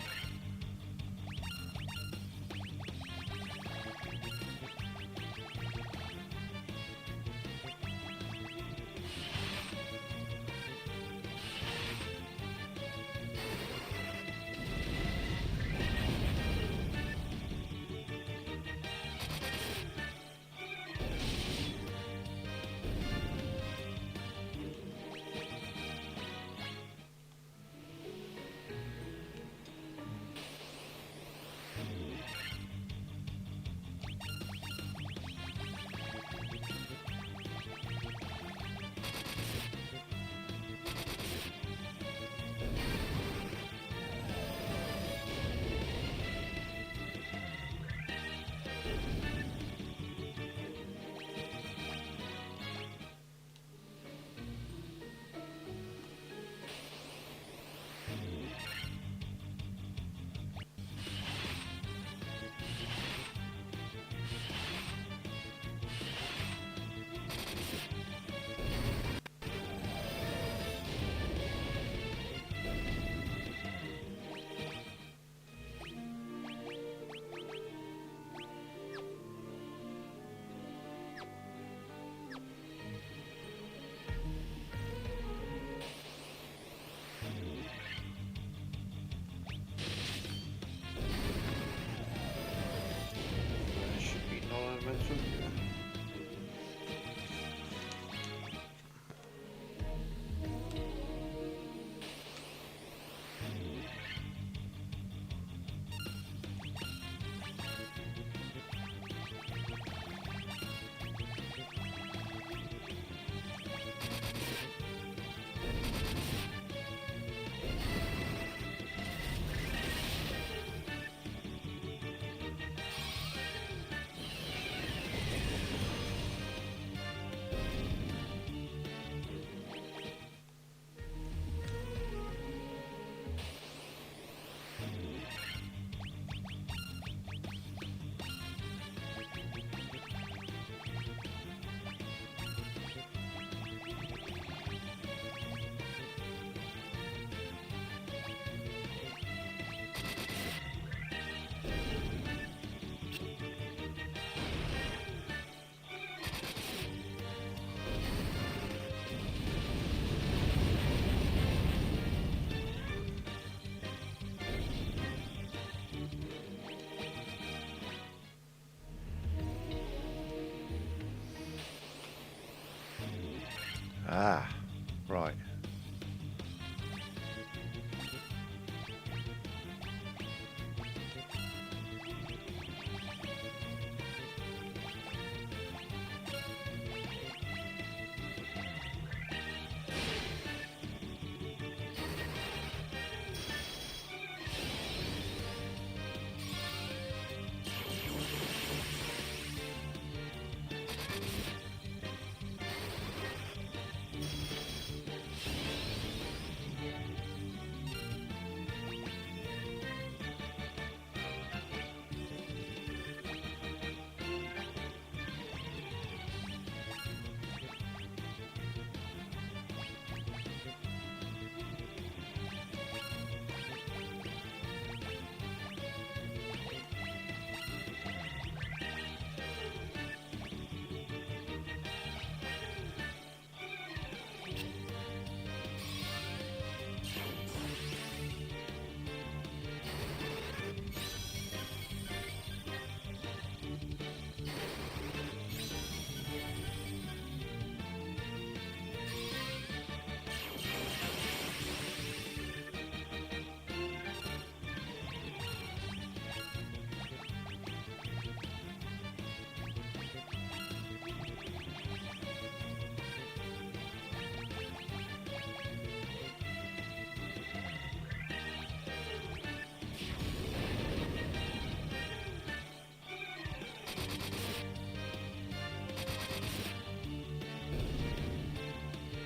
Right.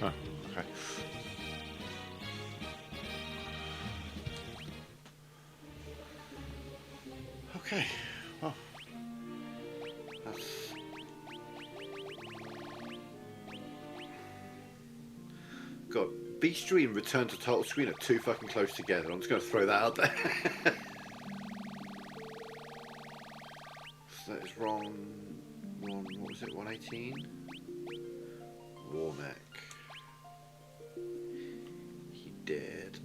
Huh, okay. Okay, well, that's... God, Bestiary and Return to Title Screen are too fucking close together. I'm just going to throw that out there. So that is wrong. What was it, 118? Warneck. He did.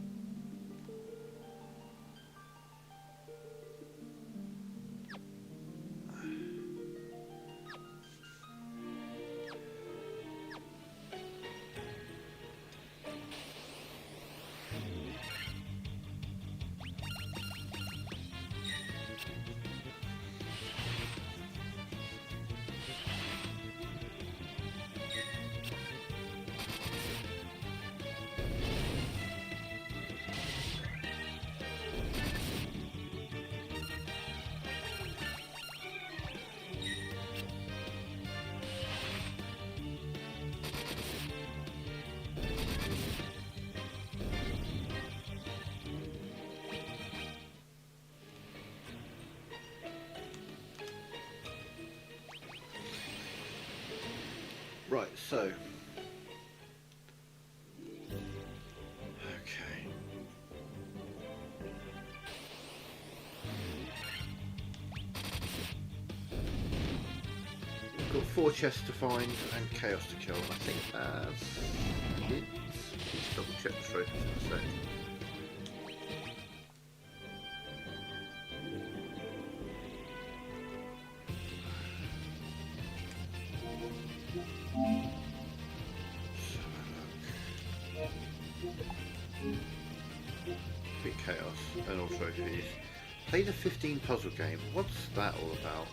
Right, so. Okay. We've got 4 chests to find and chaos to kill. I think that's it. Let's double check the trophies in a sec. Chaos and all trophies. Play the 15 puzzle game. What's that all about?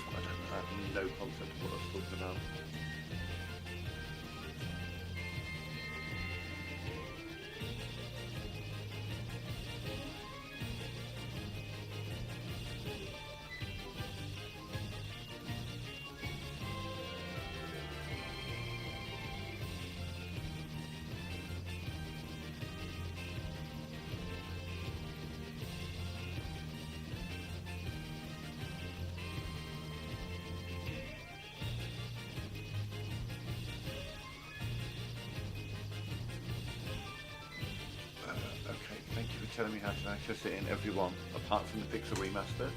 I have no concept of what I was talking about. Telling me how to access it in every one, apart from the Pixel Remaster.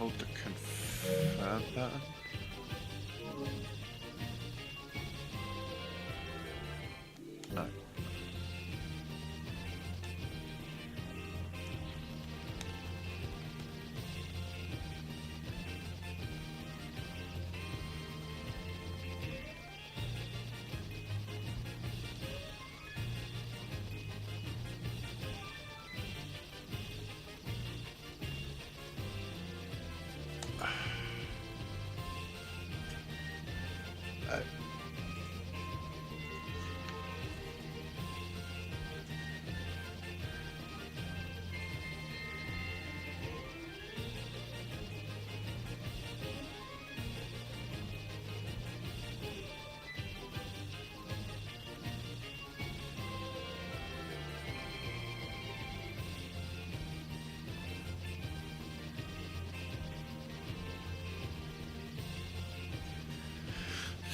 hold the confirm button. No.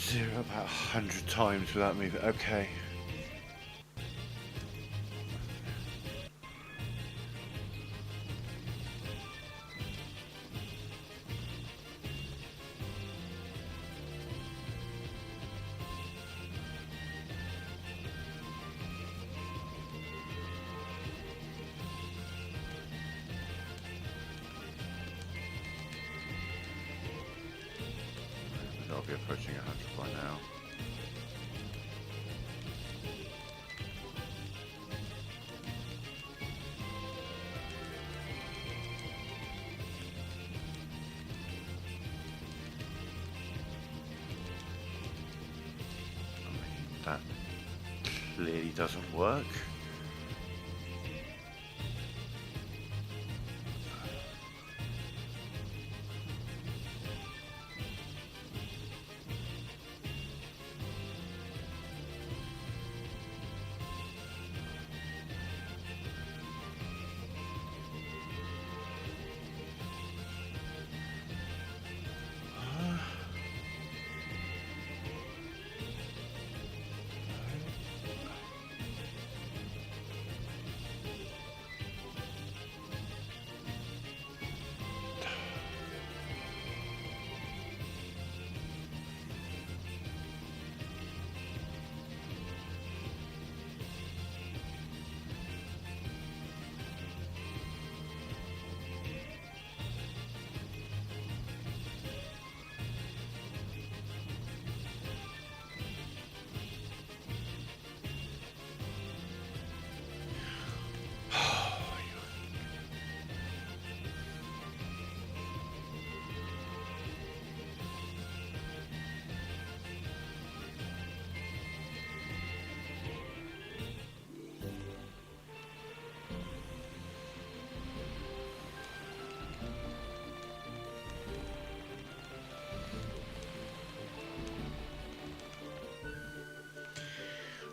Zero about 100 times without moving. Okay. I'll be approaching 100 by now. I mean, that clearly doesn't work.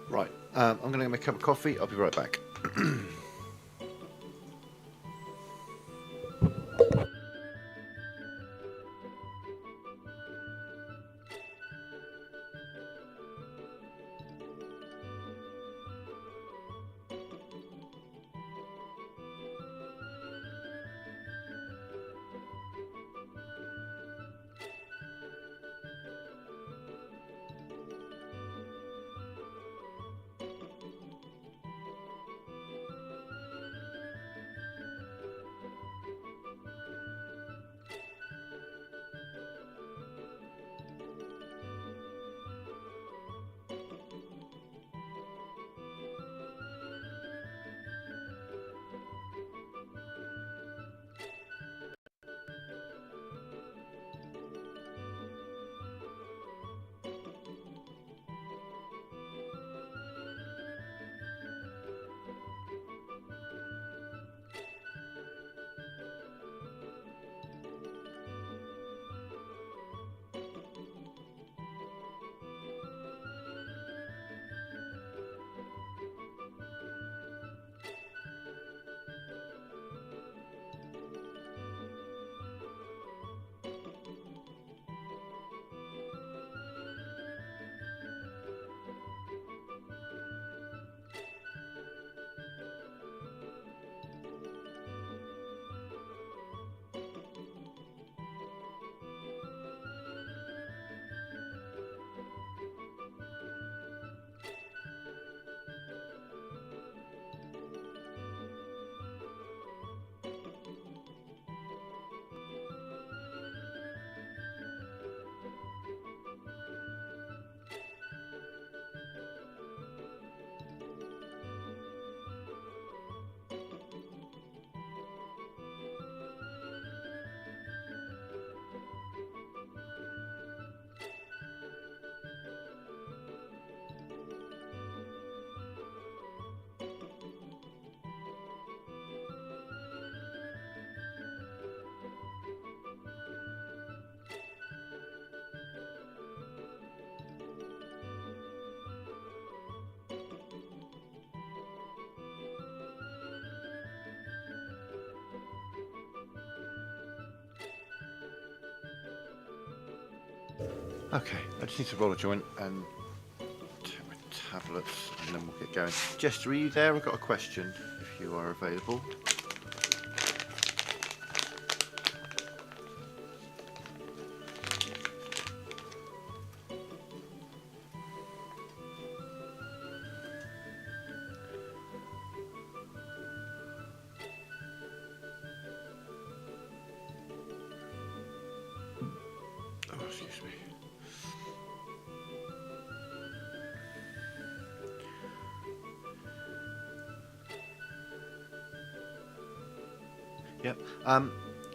Right, I'm going to make a cup of coffee. I'll be right back. Okay, I just need to roll a joint and take my tablets and then we'll get going. Jester, are you there? I've got a question if you are available. Oh, excuse me. Yep.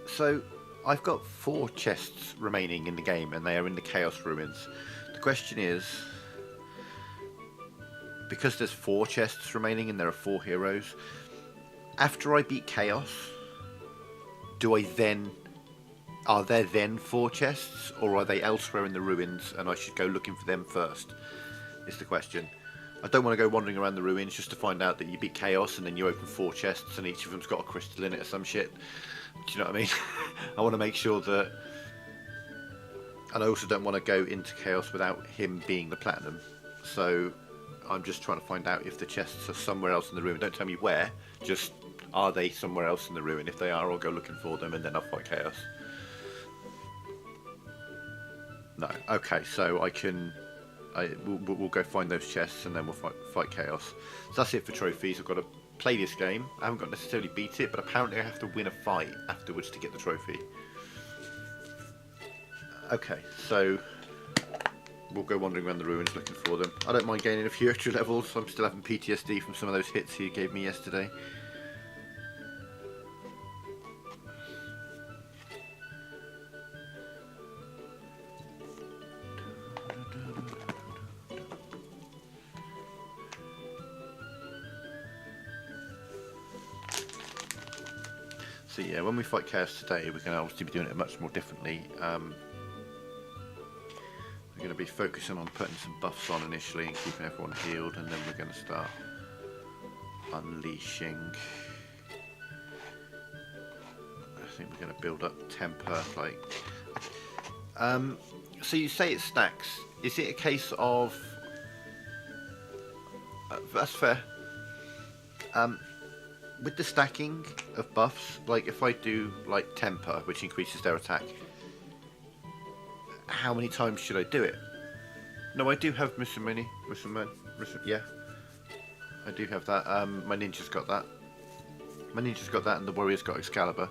So I've got 4 chests remaining in the game, and they are in the Chaos Ruins. The question is, because there's 4 chests remaining and there are 4 heroes, after I beat Chaos, are there then 4 chests, or are they elsewhere in the ruins and I should go looking for them first? Is the question. I don't want to go wandering around the ruins just to find out that you beat Chaos and then you open 4 chests and each of them's got a crystal in it or some shit. Do you know what I mean? I want to make sure that... And I also don't want to go into Chaos without him being the platinum. So I'm just trying to find out if the chests are somewhere else in the ruin. Don't tell me where, just are they somewhere else in the ruin? If they are, I'll go looking for them and then I'll fight Chaos. No. Okay, so we'll go find those chests and then we'll fight Chaos. So that's it for trophies. I've got to play this game. I haven't got to necessarily beat it, but apparently I have to win a fight afterwards to get the trophy. Okay, so we'll go wandering around the ruins looking for them. I don't mind gaining a few extra levels. I'm still having PTSD from some of those hits he gave me yesterday. So yeah, when we fight Chaos today, we're going to obviously be doing it much more differently. We're going to be focusing on putting some buffs on initially and keeping everyone healed, and then we're going to start unleashing. I think we're going to build up temper. So you say it stacks. Is it a case of... that's fair. With the stacking of buffs, like if I do like temper, which increases their attack, how many times should I do it? No, I do have yeah, I do have that. My ninja's got that. And the warrior's got Excalibur.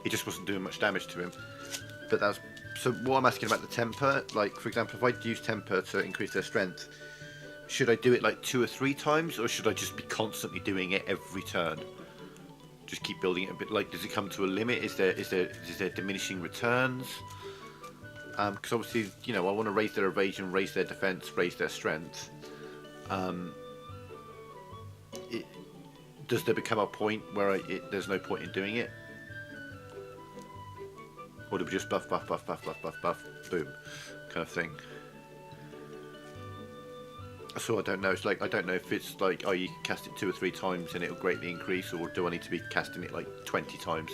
He just wasn't doing much damage to him. But that's so. What I'm asking about the temper, like for example, if I use temper to increase their strength, should I do it like 2 or 3 times, or should I just be constantly doing it every turn? Just keep building it a bit. Like, does it come to a limit? Is there diminishing returns? Because obviously, you know, I want to raise their evasion, raise their defense, raise their strength. Does there become a point where there's no point in doing it? Or do we just buff, boom, kind of thing? So I don't know. It's like I don't know if it's like, oh, you can cast it 2 or 3 times and it'll greatly increase, or do I need to be casting it like 20 times?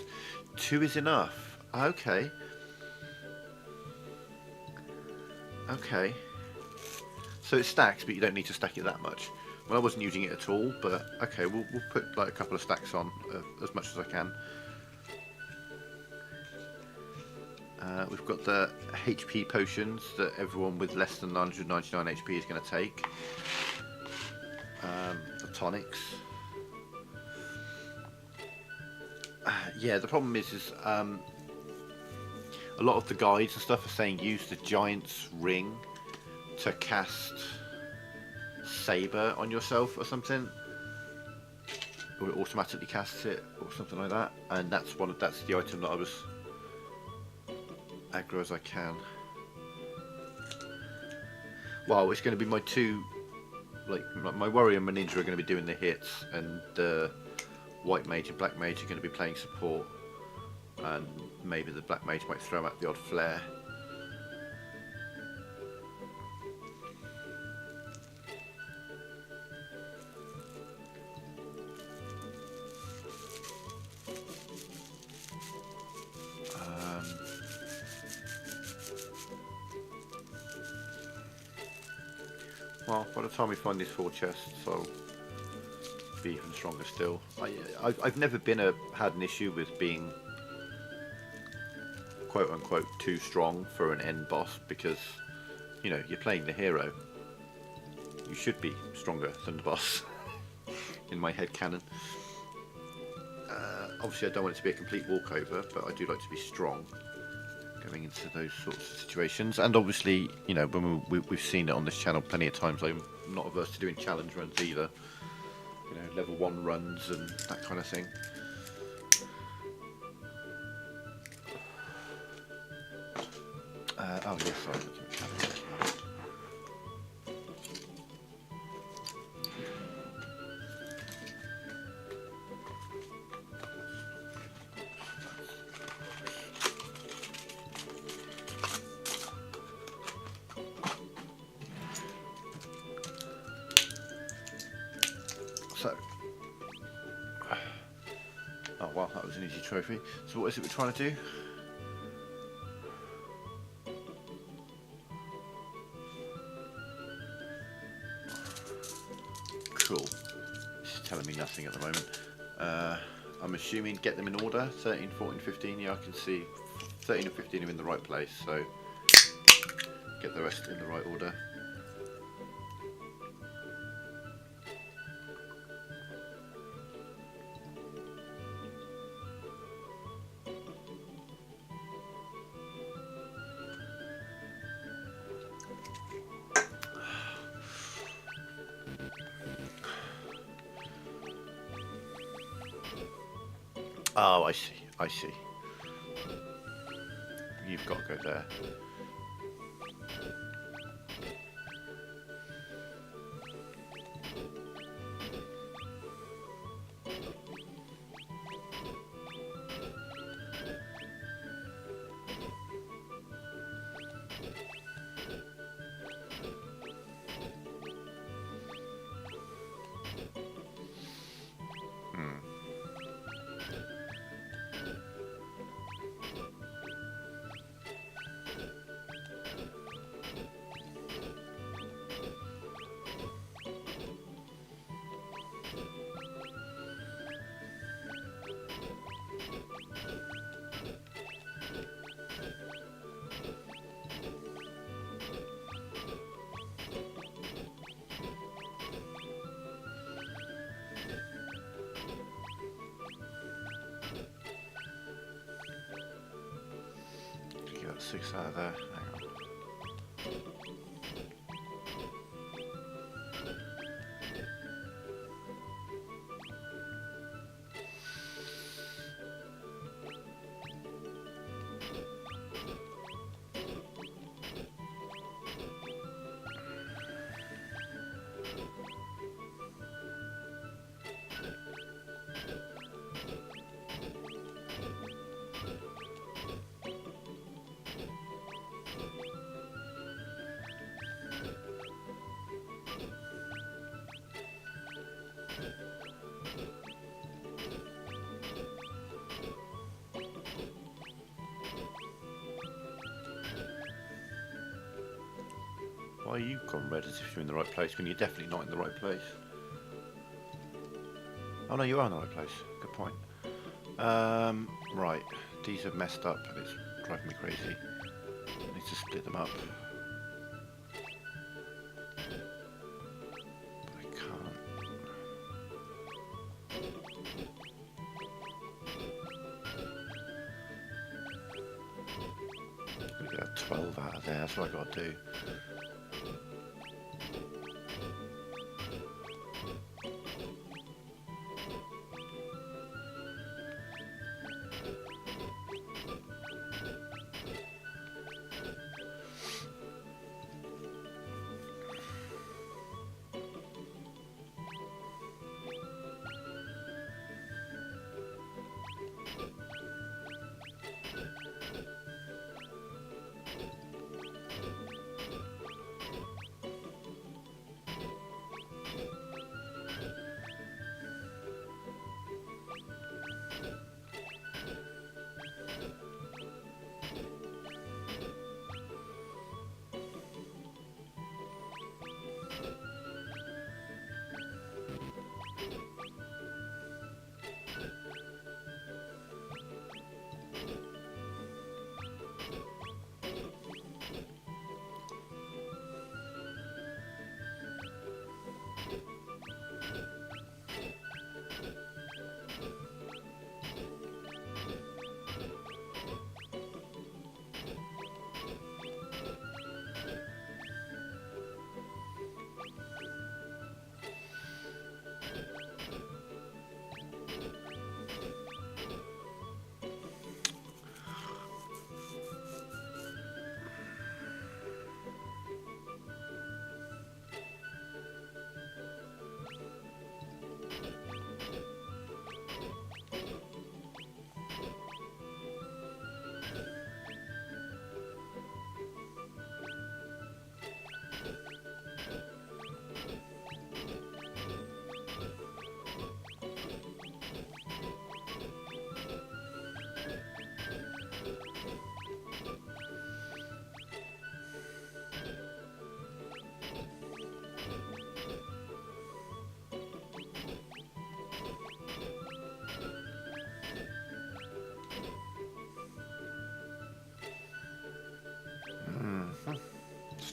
2 is enough. Okay. Okay. So it stacks, but you don't need to stack it that much. Well, I wasn't using it at all, but okay, we'll put like a couple of stacks on as much as I can. We've got the HP potions that everyone with less than 999 HP is going to take. The tonics. Yeah, the problem is a lot of the guides and stuff are saying use the Giant's Ring to cast Saber on yourself or something. Or it automatically casts it or something like that. And that's the item that I was aggro as I can. Well, it's going to be my 2, like my warrior and my ninja are going to be doing the hits, and the white mage and black mage are going to be playing support, and maybe the black mage might throw out the odd flare. Well, by the time we find these 4 chests, I'll be even stronger still. I've never had an issue with being quote unquote too strong for an end boss, because you know, you're playing the hero. You should be stronger than the boss in my head canon. Obviously I don't want it to be a complete walkover, but I do like to be strong going into those sorts of situations. And obviously, you know, when we've seen it on this channel plenty of times, I'm not averse to doing challenge runs either. You know, level 1 runs and that kind of thing. Oh yes, sorry, looking at challenge as well. So, oh wow, that was an easy trophy. So what is it we're trying to do? Cool. This is telling me nothing at the moment. I'm assuming get them in order. 13, 14, 15. Yeah, I can see 13 and 15 are in the right place, so get the rest in the right order. Oh, I see, I see. You've got to go there. Get 6 out of there. Hang on. Why you've gone red as if you're in the right place when you're definitely not in the right place? Oh no, you are in the right place. Good point. Right, these have messed up and it's driving me crazy. I need to split them up. But I can't. I'm gonna get 12 out of there, that's what I gotta do.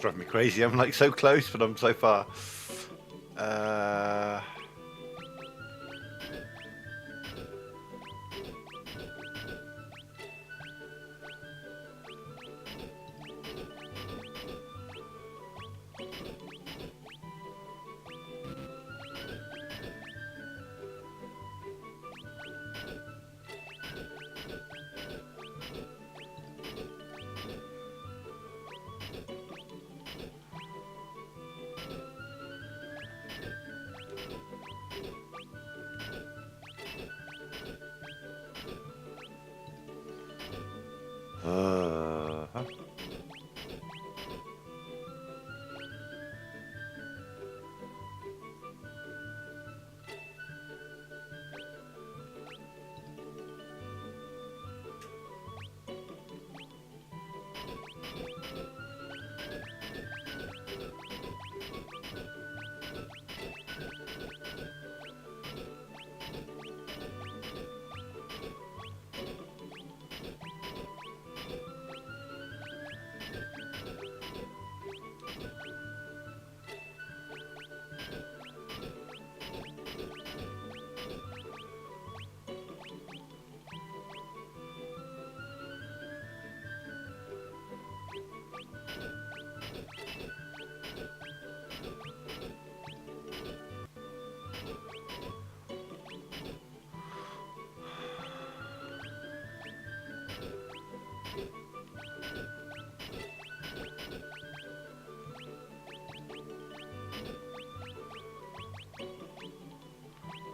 driving me crazy. I'm like so close, but I'm so far. Huh?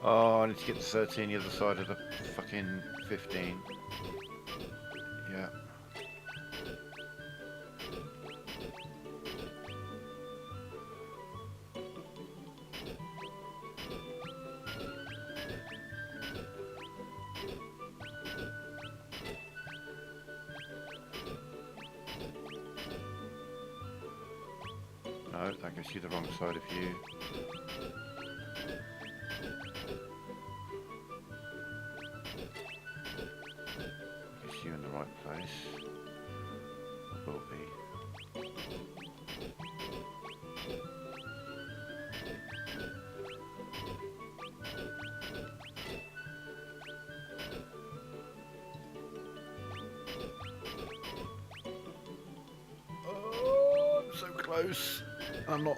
Oh, I need to get to 13 the other side of the fucking 15. Yeah. No, that gives you the wrong side of you. Gets you in the right place. Or will be. Oh, I'm so close. I'm not.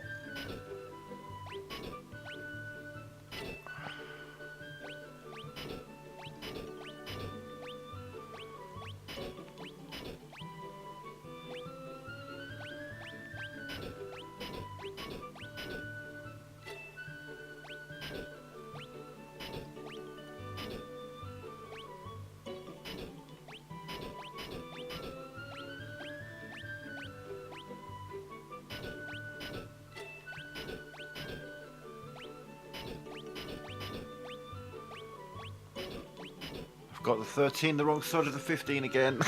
Got the 13 the wrong side of the 15 again.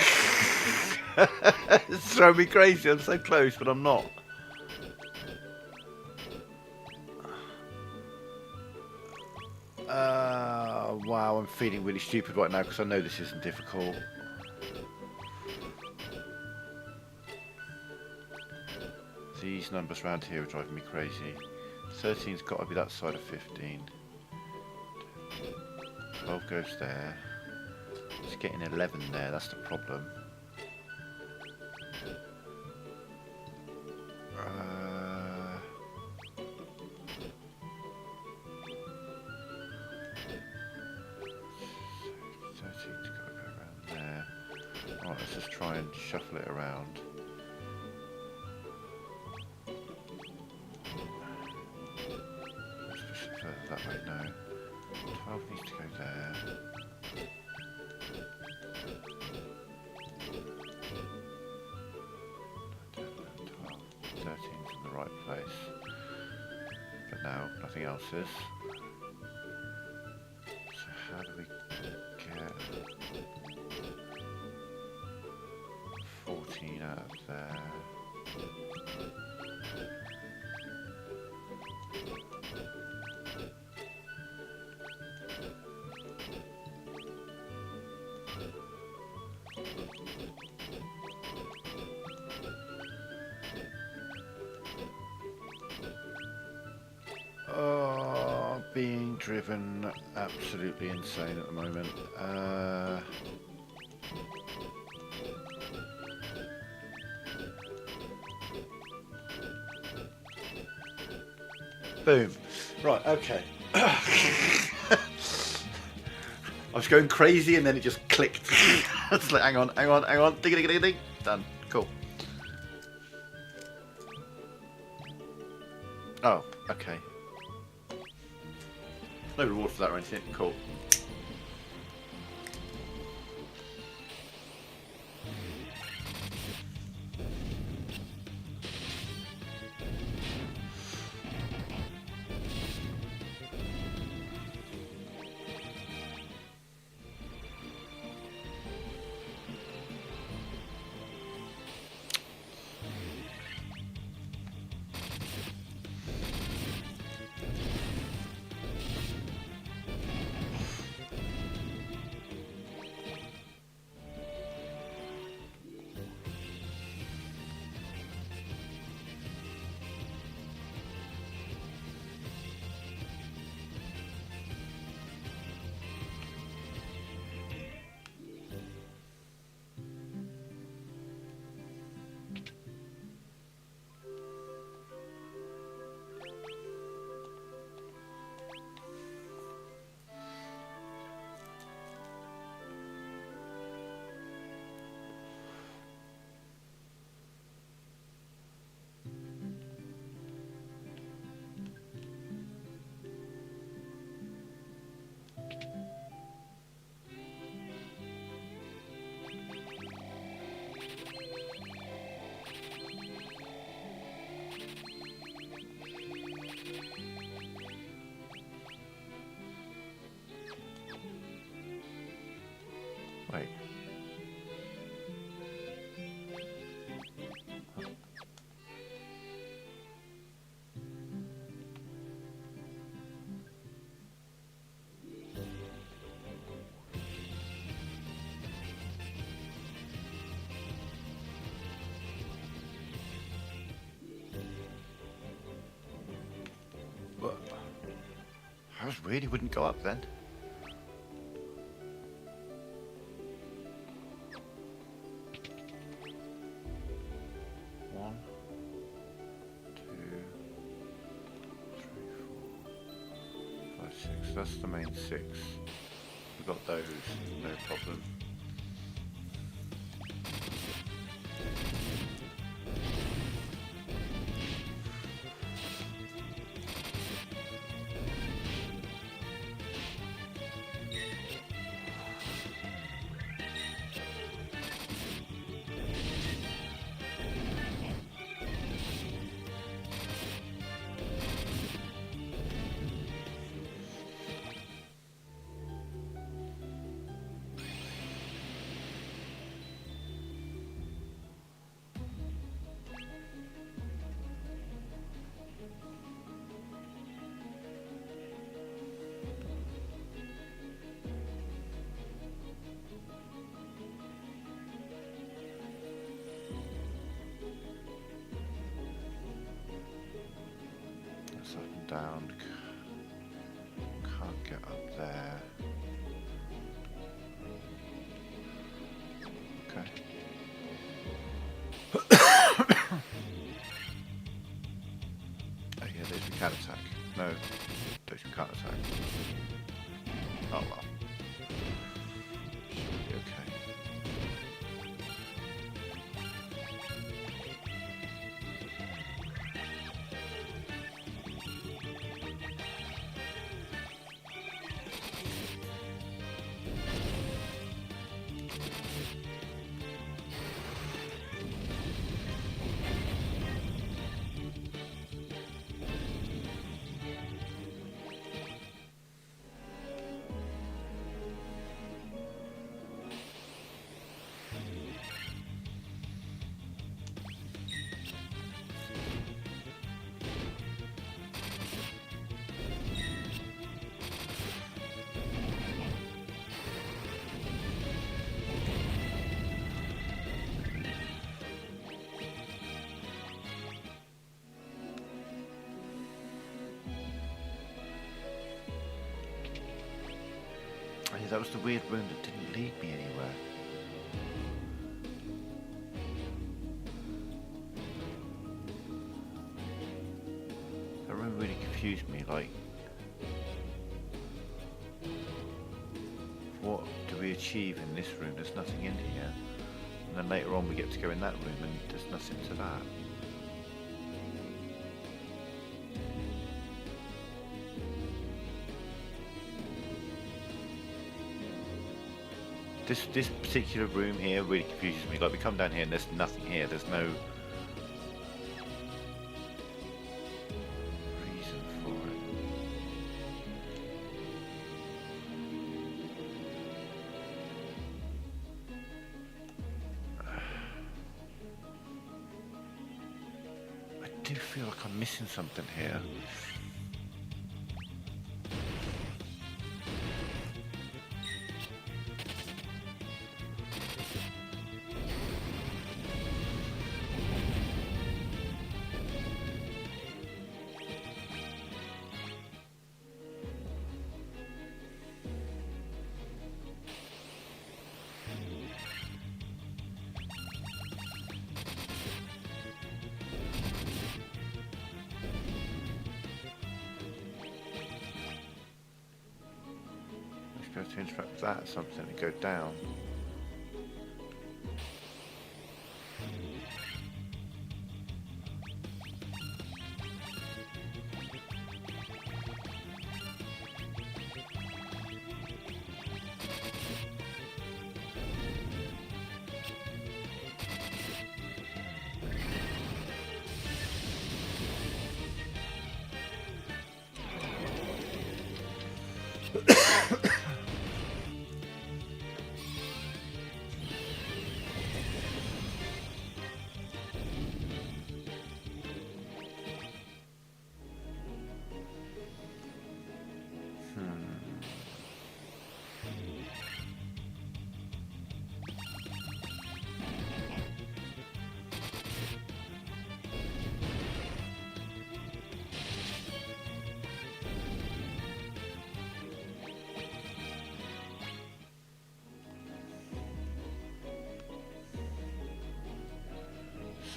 It's throwing me crazy. I'm so close, but I'm not. Wow, I'm feeling really stupid right now because I know this isn't difficult. These numbers around here are driving me crazy. 13's got to be that side of 15. 12 goes there. It's getting 11 there, that's the problem. 13's got to go around there. Alright, let's just try and shuffle it around. Let's push it further that way, no. 12 needs to go there. 13's in the right place, but now nothing else is. So how do we get 14 out of there? being driven absolutely insane at the moment. Boom. Right, okay. I was going crazy and then it just clicked. It's like, hang on. Ding, ding, ding, ding. Done. Cool. Oh, okay. No reward for that or anything. Cool. Wait. What? Hers really wouldn't go up then. That's the main 6. We've got those, no problem. Up and down. Can't get up there. Okay. Oh yeah, those we can attack. No, those we can't attack. Oh well. Should be okay. yeah, that was the weird room that didn't lead me anywhere. That room really confused me, like... What do we achieve in this room? There's nothing in here. And then later on we get to go in that room and there's nothing to that. This particular room here really confuses me. Like, we come down here and there's nothing here. There's no reason for it. I do feel like I'm missing something here. Go to interrupt that or something and go down.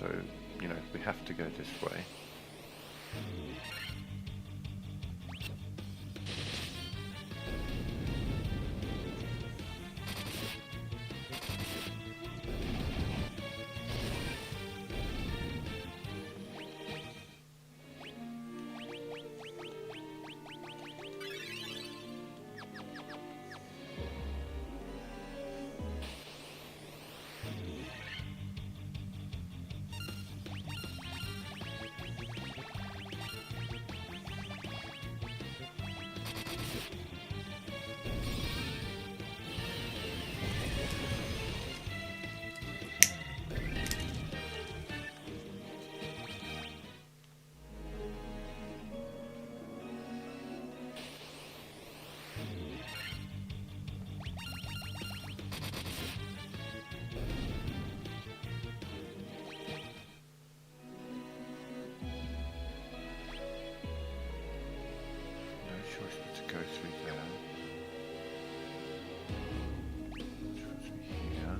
So, you know, we have to go this way. Go through there. Through here.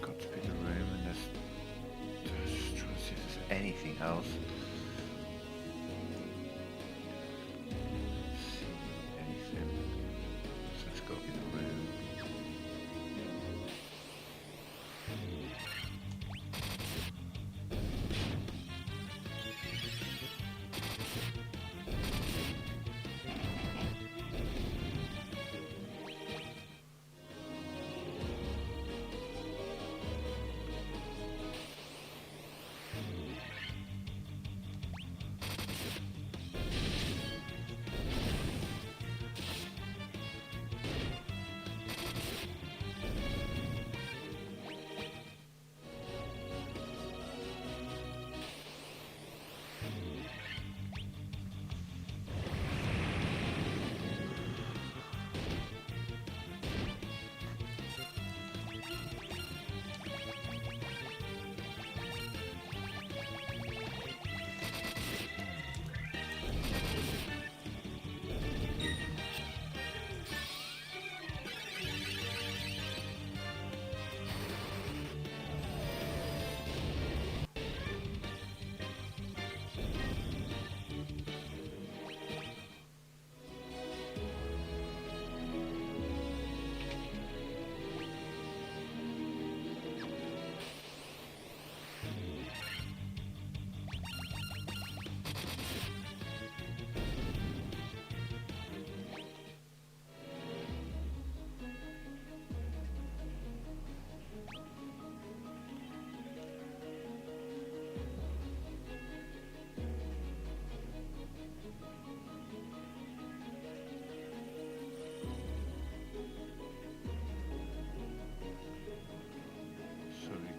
Got to be the room, and there's just trying to see if there's anything else. See anything. So it's got to be the room.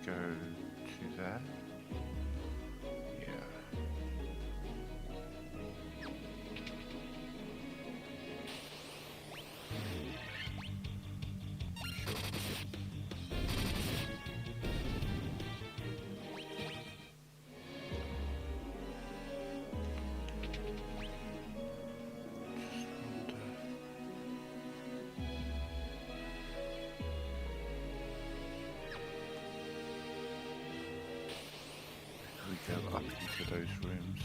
go to there. Yeah. We go up into those rooms.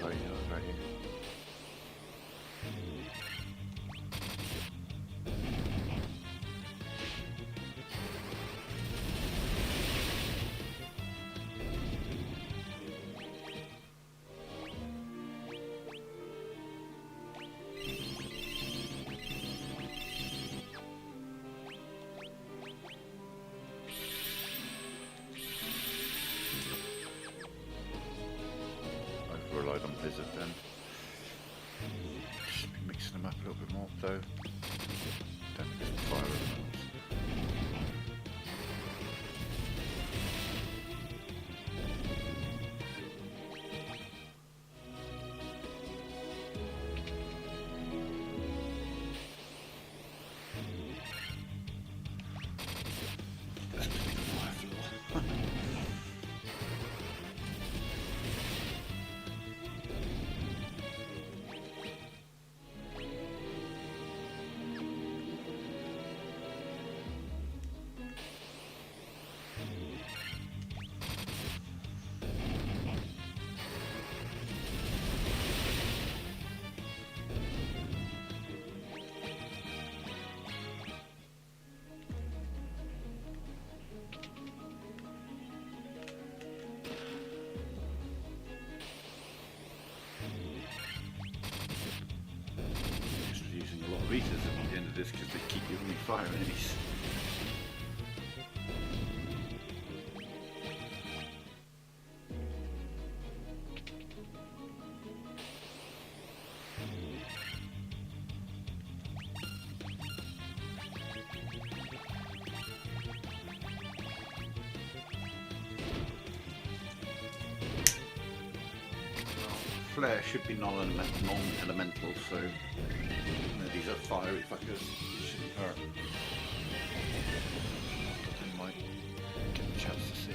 Right, right. I've relied on Blizzard then. Just be mixing them up a little bit more though. Don't think there's fire elements. Let's just make a fire floor. Using a lot of meters at the end of this because they keep giving me fire enemies. Flare should be non-elemental, so these are fiery fuckers. It shouldn't hurt. I might get a chance to see.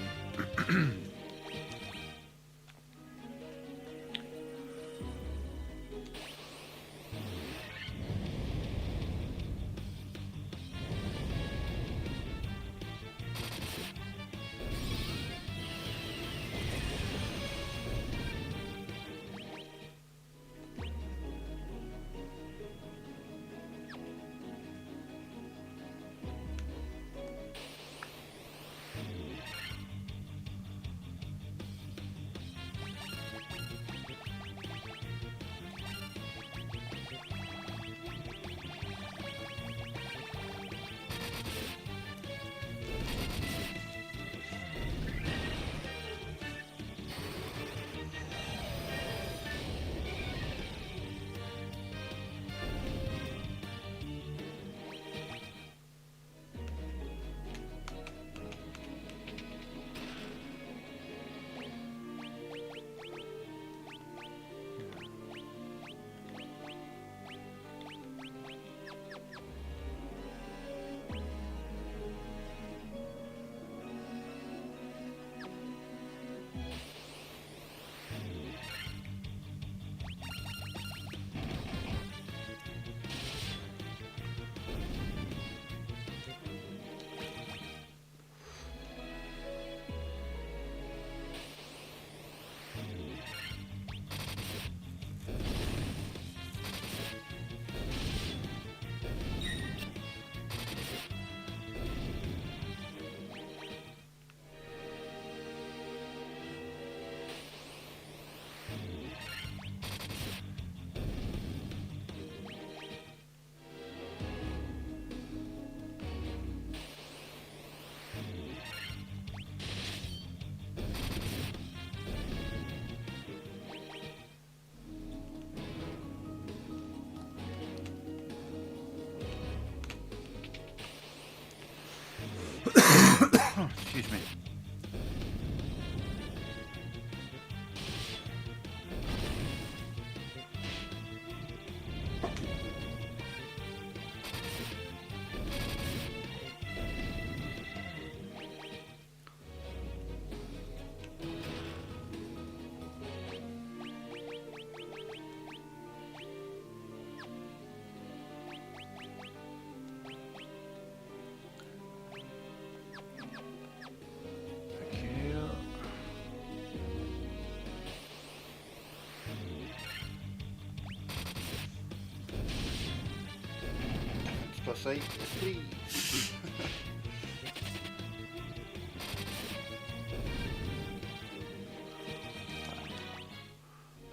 say, yes, please.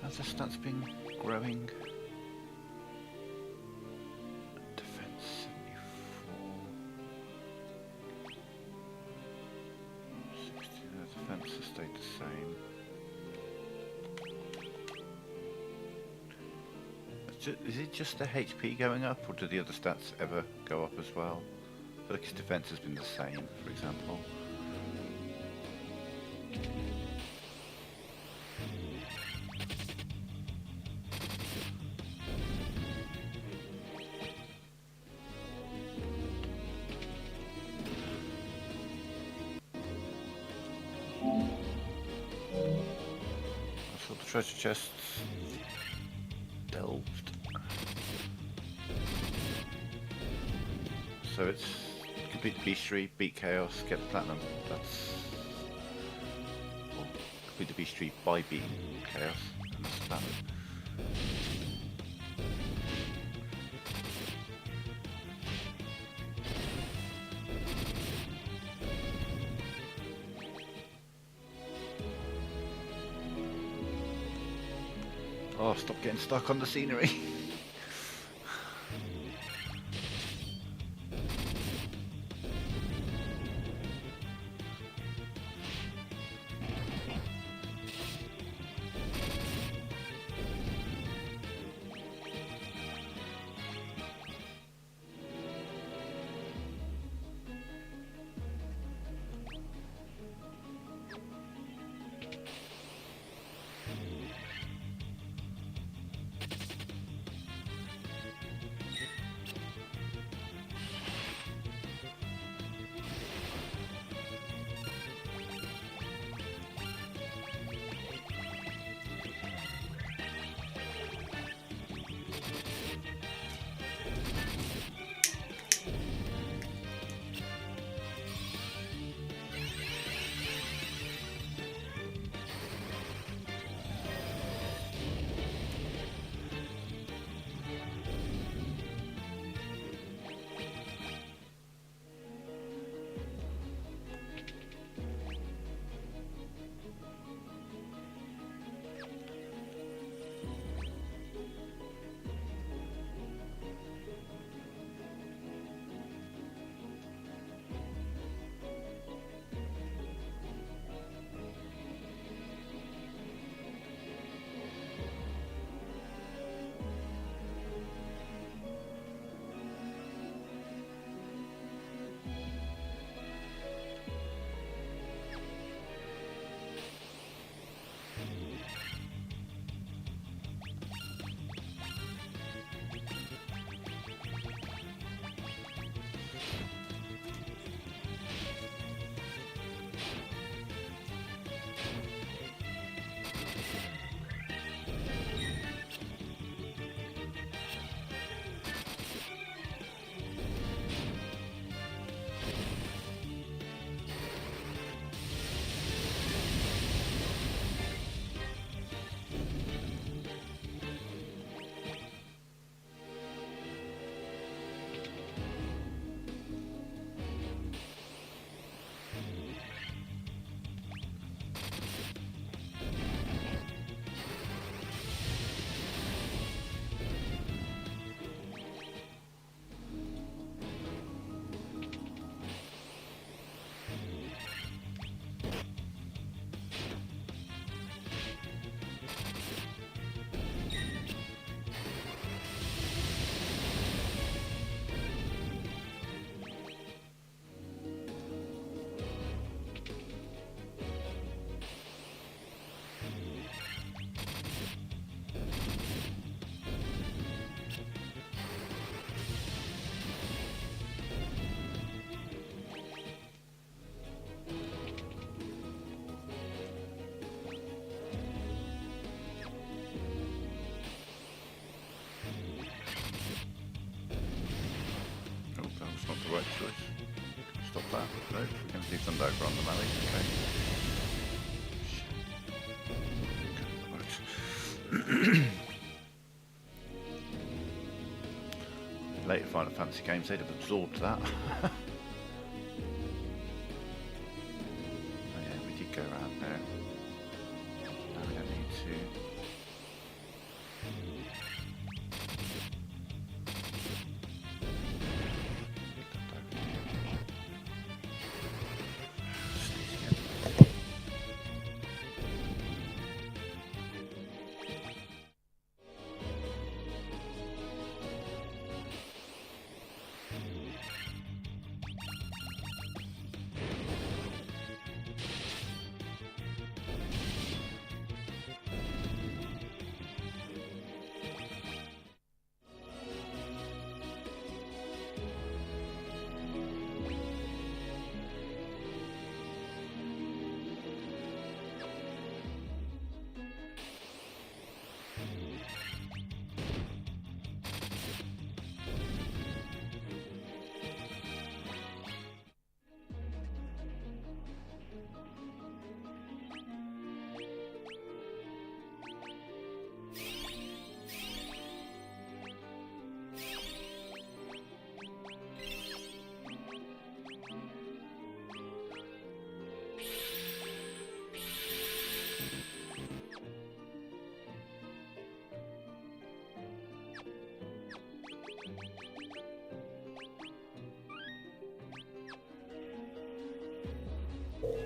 Has the stats been growing? Defense 74. 60, the defense has stayed the same. Is it just the HP going up, or do the other stats ever go up as well? I feel like his defense has been the same, for example. I saw the treasure chests delved. So it's complete the Beastry, beat Chaos, get the Platinum. That's... Well, complete the Beastry by beating Chaos, and that's the Platinum. Oh, stop getting stuck on the scenery. the right choice. Stop that. No, we can leave them back on the alley. Okay. Later Final Fantasy games, they'd have absorbed that. Oh yeah, we did go around there. No, we don't need to.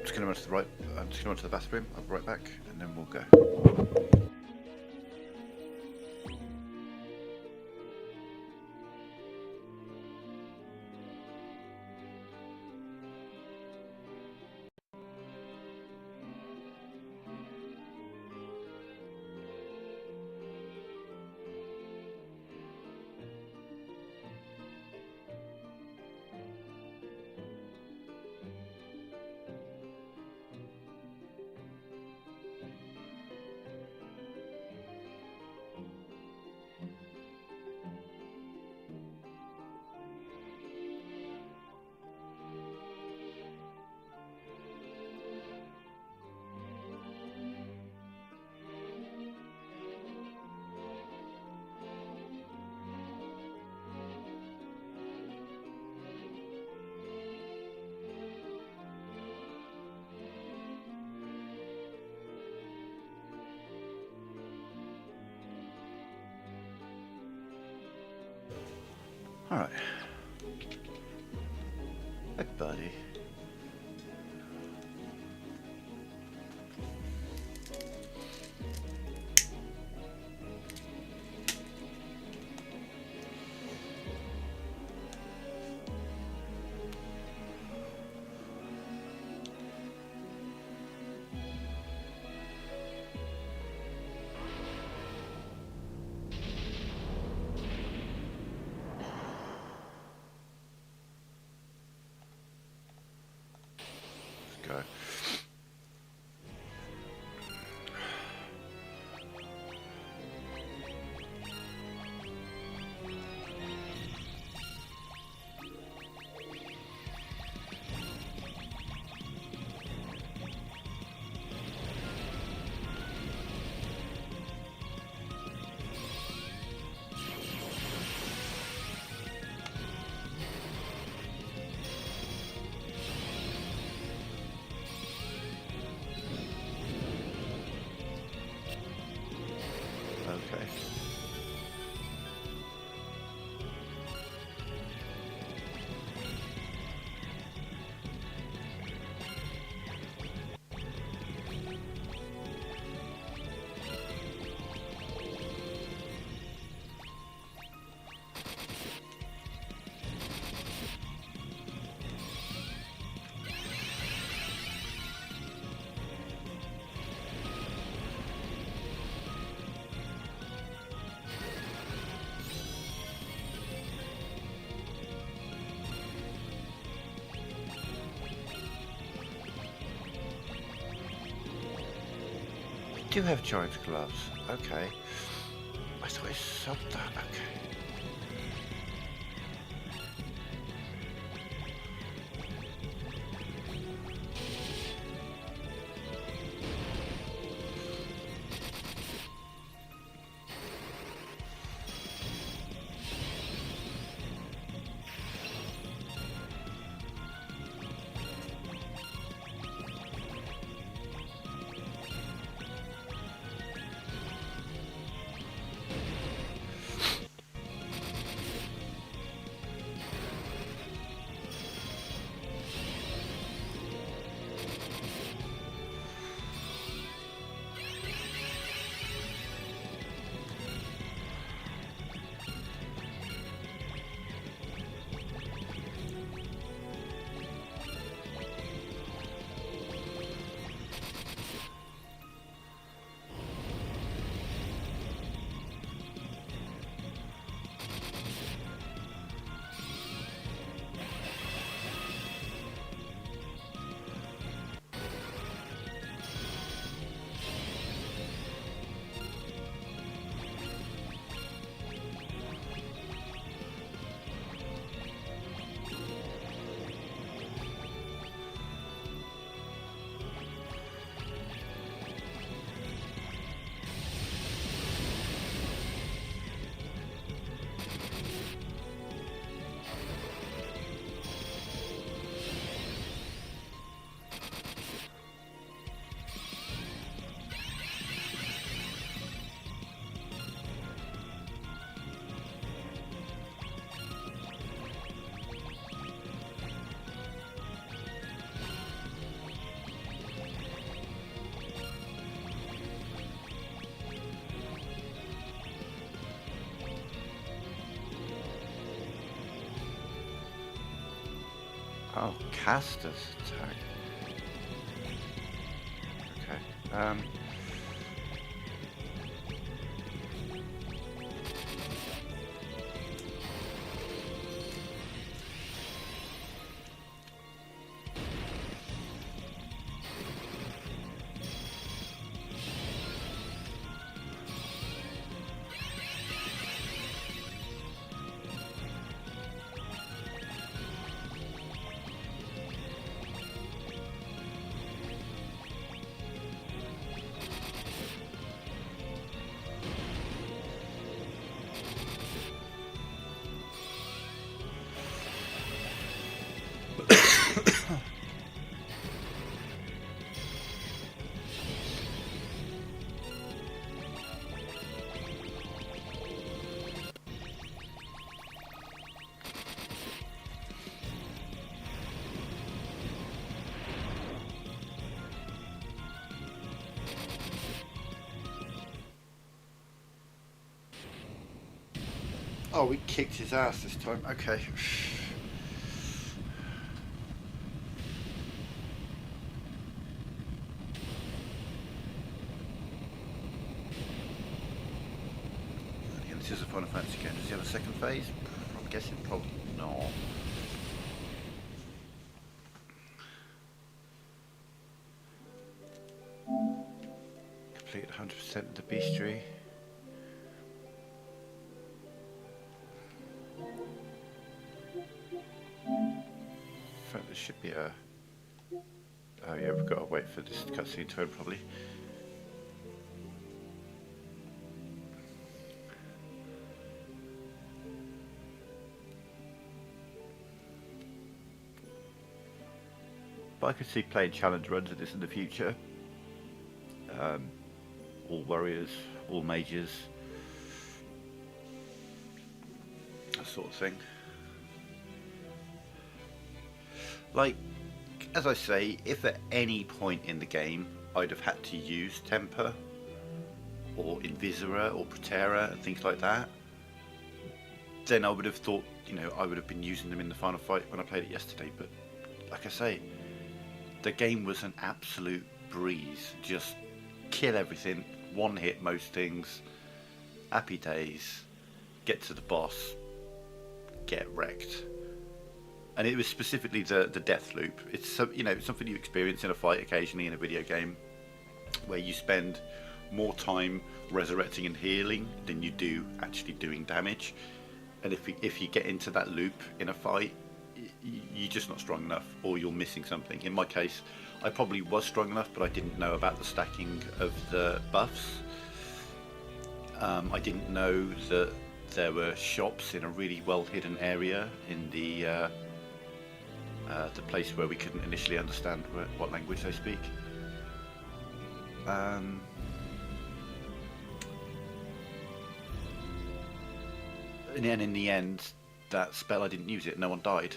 Just going to run to the right. I'm just going to run to the bathroom. I'll be right back, and then we'll go. All right. Hey, buddy. Go. Okay. Do have giant gloves. Okay. I thought I sold that. Okay. Oh, caster's attack. Okay. Oh, we kicked his ass this time. Okay. Again, this is a Final Fantasy game. Does he have a second phase? I'm guessing probably not. Completed 100% of the bestiary. In fact, there should be a... Oh yeah, we've got to wait for this cutscene to end probably. But I could see playing challenge runs of this in the future. All warriors, all mages, that sort of thing. Like, as I say, if at any point in the game I'd have had to use Temper or Invisera or Protera and things like that, then I would have thought, you know, I would have been using them in the final fight when I played it yesterday. But like I say, the game was an absolute breeze. Just kill everything, one hit most things, happy days, get to the boss, get wrecked. And it was specifically the death loop. It's, you know, something you experience in a fight occasionally in a video game, where you spend more time resurrecting and healing than you do actually doing damage. And if you get into that loop in a fight, you're just not strong enough, or you're missing something. In my case, I probably was strong enough, but I didn't know about the stacking of the buffs. I didn't know that there were shops in a really well hidden area in the place where we couldn't initially understand what language they speak. And then in the end, that spell, I didn't use it, no one died.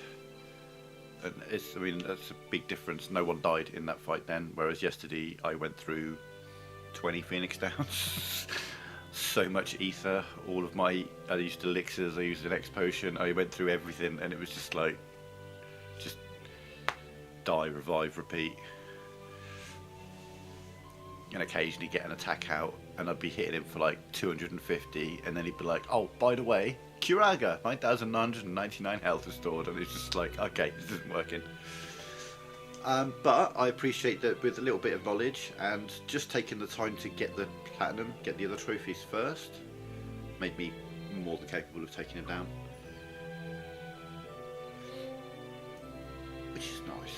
And I mean, that's a big difference. No one died in that fight then, whereas yesterday I went through 20 Phoenix Downs. So much ether, I used elixirs, I used an X potion, I went through everything, and it was just like, just die, revive, repeat. And occasionally get an attack out, and I'd be hitting him for like 250, and then he'd be like, oh, by the way, Curaga, 9,999 health restored, and it's just like, okay, this isn't working. But I appreciate that with a little bit of knowledge, and just taking the time to get the platinum, get the other trophies first, made me more than capable of taking him down. Which is nice.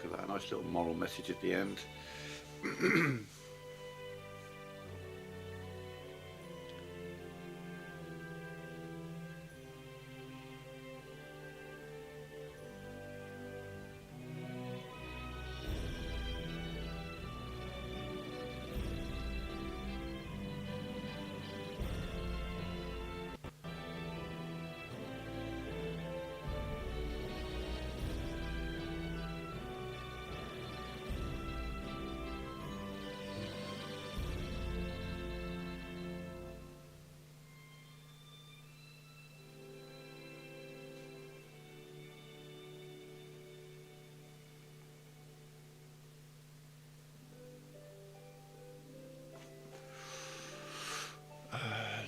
at that, a nice little moral message at the end.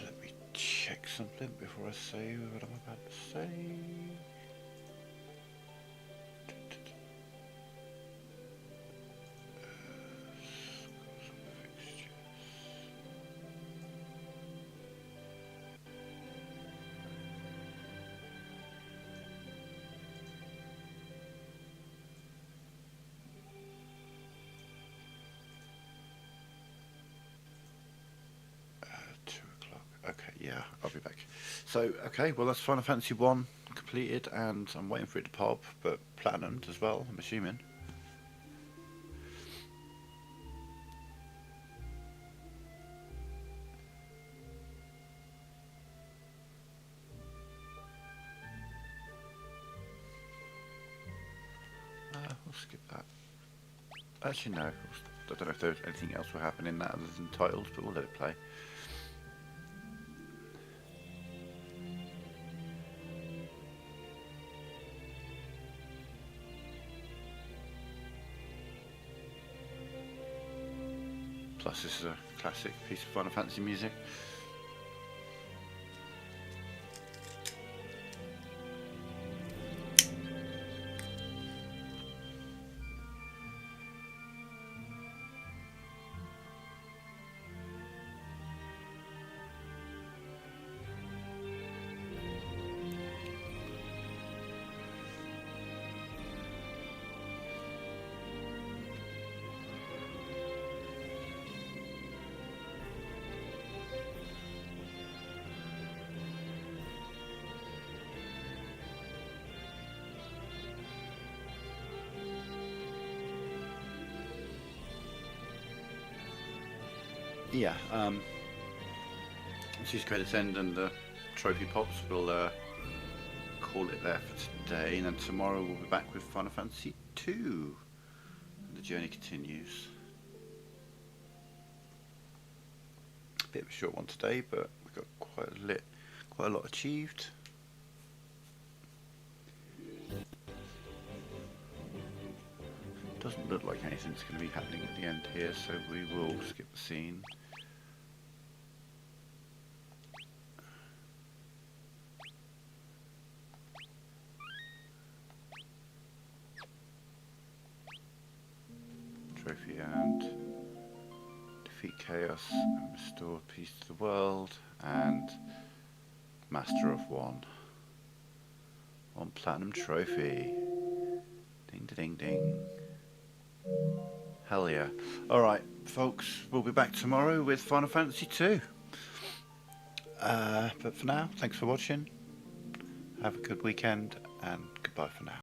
Let me check something before I say what I'm about to say. Okay, yeah, I'll be back. So, okay, well that's Final Fantasy I completed, and I'm waiting for it to pop, but platinumed as well, I'm assuming. We'll skip that. Actually, no, I don't know if there's anything else will happen in that other than titles, but we'll let it play. Plus, this is a classic piece of Final Fantasy music. Yeah, this is credits end and the trophy pops. We'll call it there for today, and then tomorrow we'll be back with Final Fantasy II, and the journey continues. A bit of a short one today, but we've got quite a lot achieved. Doesn't look like anything's going to be happening at the end here, so we will skip the scene. Trophy earned. Defeat chaos and restore peace to the world, and Master of One. One platinum trophy. Ding ding ding. Hell yeah. Alright, folks, we'll be back tomorrow with Final Fantasy II. But for now, thanks for watching. Have a good weekend, and goodbye for now.